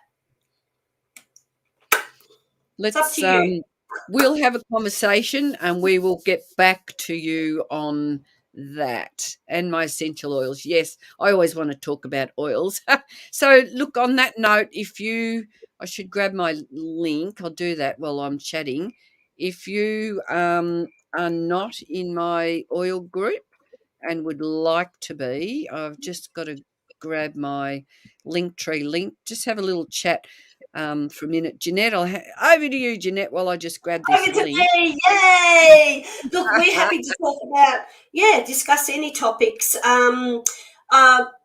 It's up to you. We'll have a conversation and we will get back to you on that. And my essential oils. Yes, I always want to talk about oils. So look, on that note, I should grab my link. I'll do that while I'm chatting. If you are not in my oil group and would like to be, I've just got to grab my Linktree link. Just have a little chat for a minute. Jeanette, over to you, Jeanette, while I just grab this link. Me. Yay! Look, we're happy to talk about, discuss any topics.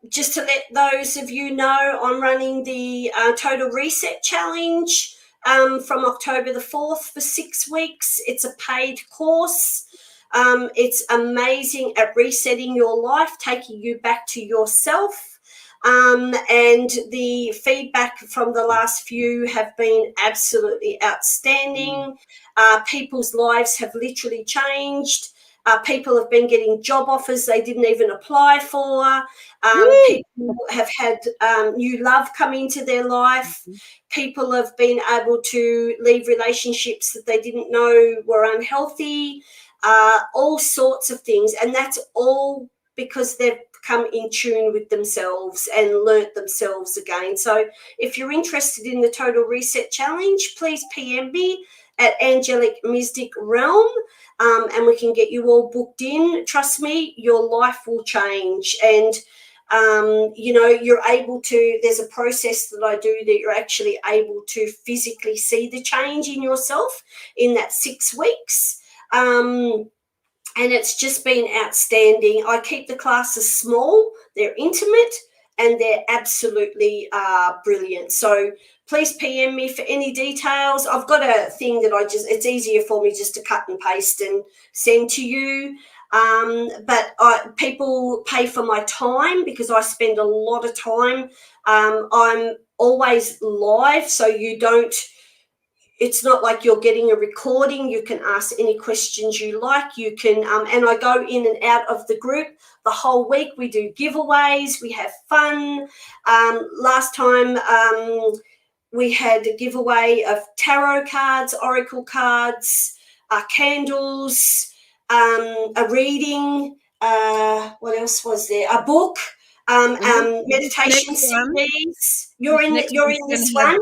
Just to let those of you know, I'm running the Total Reset Challenge from October the 4th for 6 weeks. It's a paid course. It's amazing at resetting your life, taking you back to yourself. And the feedback from the last few have been absolutely outstanding. People's lives have literally changed. People have been getting job offers they didn't even apply for. People have had new love come into their life. People have been able to leave relationships that they didn't know were unhealthy. All sorts of things. And that's all because they've come in tune with themselves and learnt themselves again. So if you're interested in the Total Reset Challenge, please PM me at Angelic Mystic Realm, and we can get you all booked in. Trust me, your life will change. And you're able to, there's a process that I do that you're actually able to physically see the change in yourself in that 6 weeks. And it's just been outstanding. I keep the classes small, they're intimate, and they're absolutely brilliant. So please PM me for any details. I've got a thing that it's easier for me just to cut and paste and send to you. But people pay for my time because I spend a lot of time. I'm always live, so it's not like you're getting a recording. You can ask any questions you like. You can, and I go in and out of the group the whole week. We do giveaways. We have fun. Last time we had a giveaway of tarot cards, oracle cards, candles, a reading. What else was there? A book, meditation CDs. You're in this one.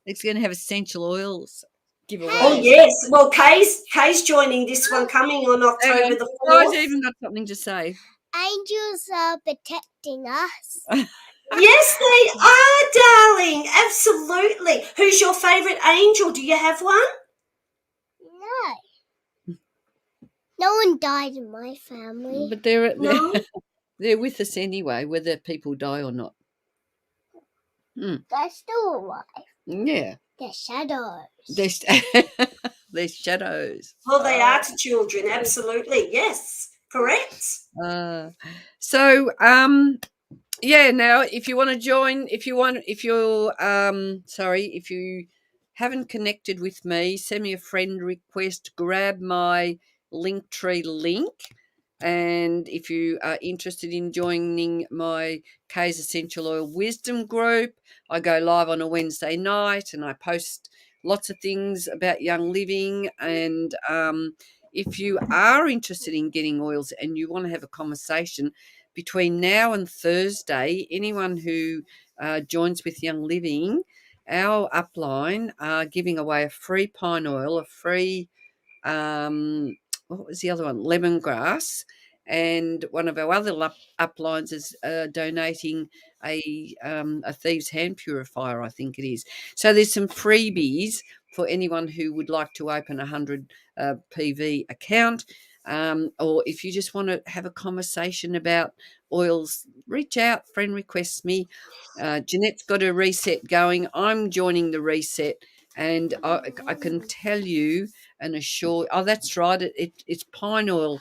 It's going to have essential oils giveaway. Oh, yes. Well, Kay's joining this one coming on October the 4th. I've even got something to say. Angels are protecting us. Yes, they are, darling. Absolutely. Who's your favourite angel? Do you have one? No. No one died in my family. But they're with us anyway, whether people die or not. They're still alive. Yeah. They're shadows. They're shadows. Well, they are to children, absolutely. Yes. Correct? So yeah, now if you want to join, if you haven't connected with me, send me a friend request, grab my Linktree link. And if you are interested in joining my Kay's Essential Oil Wisdom group, I go live on a Wednesday night and I post lots of things about young living. And if you are interested in getting oils and you want to have a conversation between now and Thursday, anyone who joins with Young Living, our upline are giving away a free pine oil, a free what was the other one? Lemongrass. And one of our other uplines is donating a thieves' hand purifier, I think it is. So there's some freebies for anyone who would like to open a 100 PV account. Or if you just want to have a conversation about oils, reach out, friend request me. Jeanette's got a reset going. I'm joining the reset. And I can tell you and assure, that's right, it's pine oil,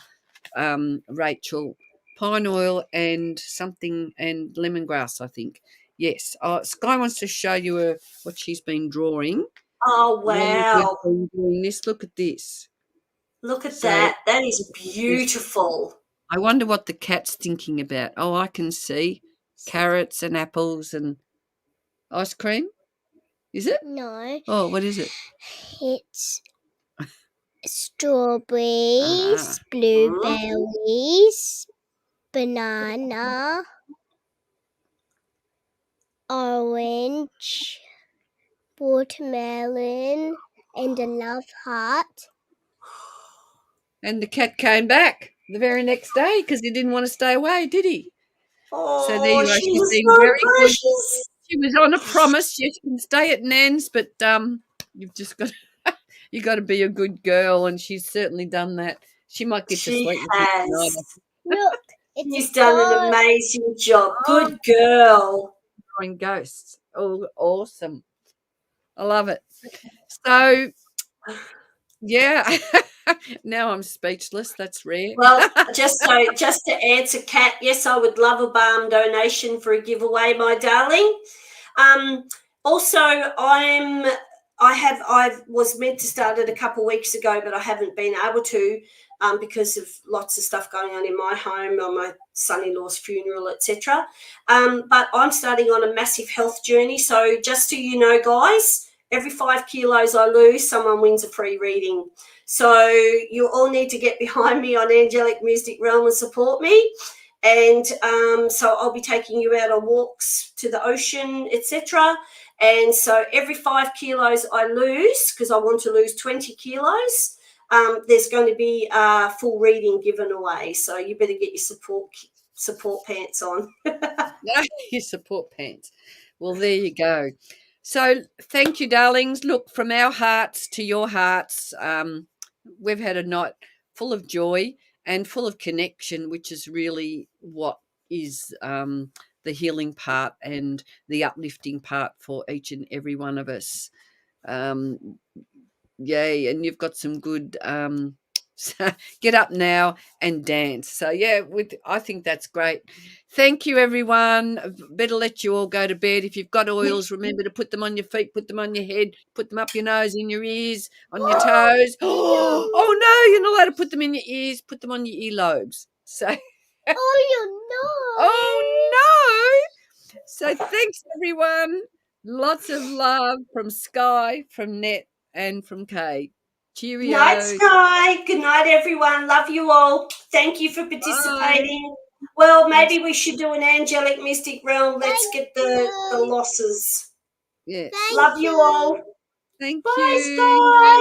Rachel, pine oil and something, and lemongrass, I think. Yes. Sky wants to show you what she's been drawing. Oh, We've wow. been doing this. Look at this. Look at that. That is beautiful. I wonder what the cat's thinking about. Oh, I can see carrots and apples and ice cream. Is it? No. Oh, what is it? It's strawberries, blueberries, banana, orange, watermelon, and a love heart. And the cat came back the very next day because he didn't want to stay away, did he? Oh, so there you are. she's She's been so very precious. good. She was on a promise. Yes, you can stay at Nan's, but you've just got you got to be a good girl, and she's certainly done that. She might get to sleep with you tonight. Look, She's done an amazing job. Good girl. Drawing ghosts. Oh, awesome. I love it. So, yeah. Now I'm speechless. That's rare. Well, just to answer Kat, yes, I would love a balm donation for a giveaway, my darling. Also, I was meant to start it a couple of weeks ago, but I haven't been able to because of lots of stuff going on in my home, on my son-in-law's funeral, etc. But I'm starting on a massive health journey. So just so you know, guys, every 5 kilos I lose, someone wins a free reading. So you all need to get behind me on Angelic Mystic Realm and support me. And so I'll be taking you out on walks to the ocean, etc. And so every 5 kilos I lose, because I want to lose 20 kilos, there's going to be a full reading given away. So you better get your support pants on. Your support pants. Well, there you go. So thank you, darlings. Look, from our hearts to your hearts, we've had a night full of joy and full of connection, which is really what is the healing part and the uplifting part for each and every one of us. Yay, and you've got some good get up now and dance. So yeah, I think that's great. Thank you, everyone. Better let you all go to bed. If you've got oils, remember to put them on your feet, put them on your head, put them up your nose, in your ears, on your toes. Oh no, you're not allowed to put them in your ears. Put them on your earlobes. So oh no. So thanks, everyone. Lots of love from Sky, from Net, and from Kay. Cheerio. Night, Sky. Good night, everyone. Love you all. Thank you for participating. Bye. Well, maybe we should do an Angelic Mystic Realm. Let's get the losses. Yes. Love you all. Thank Bye, you. Sky.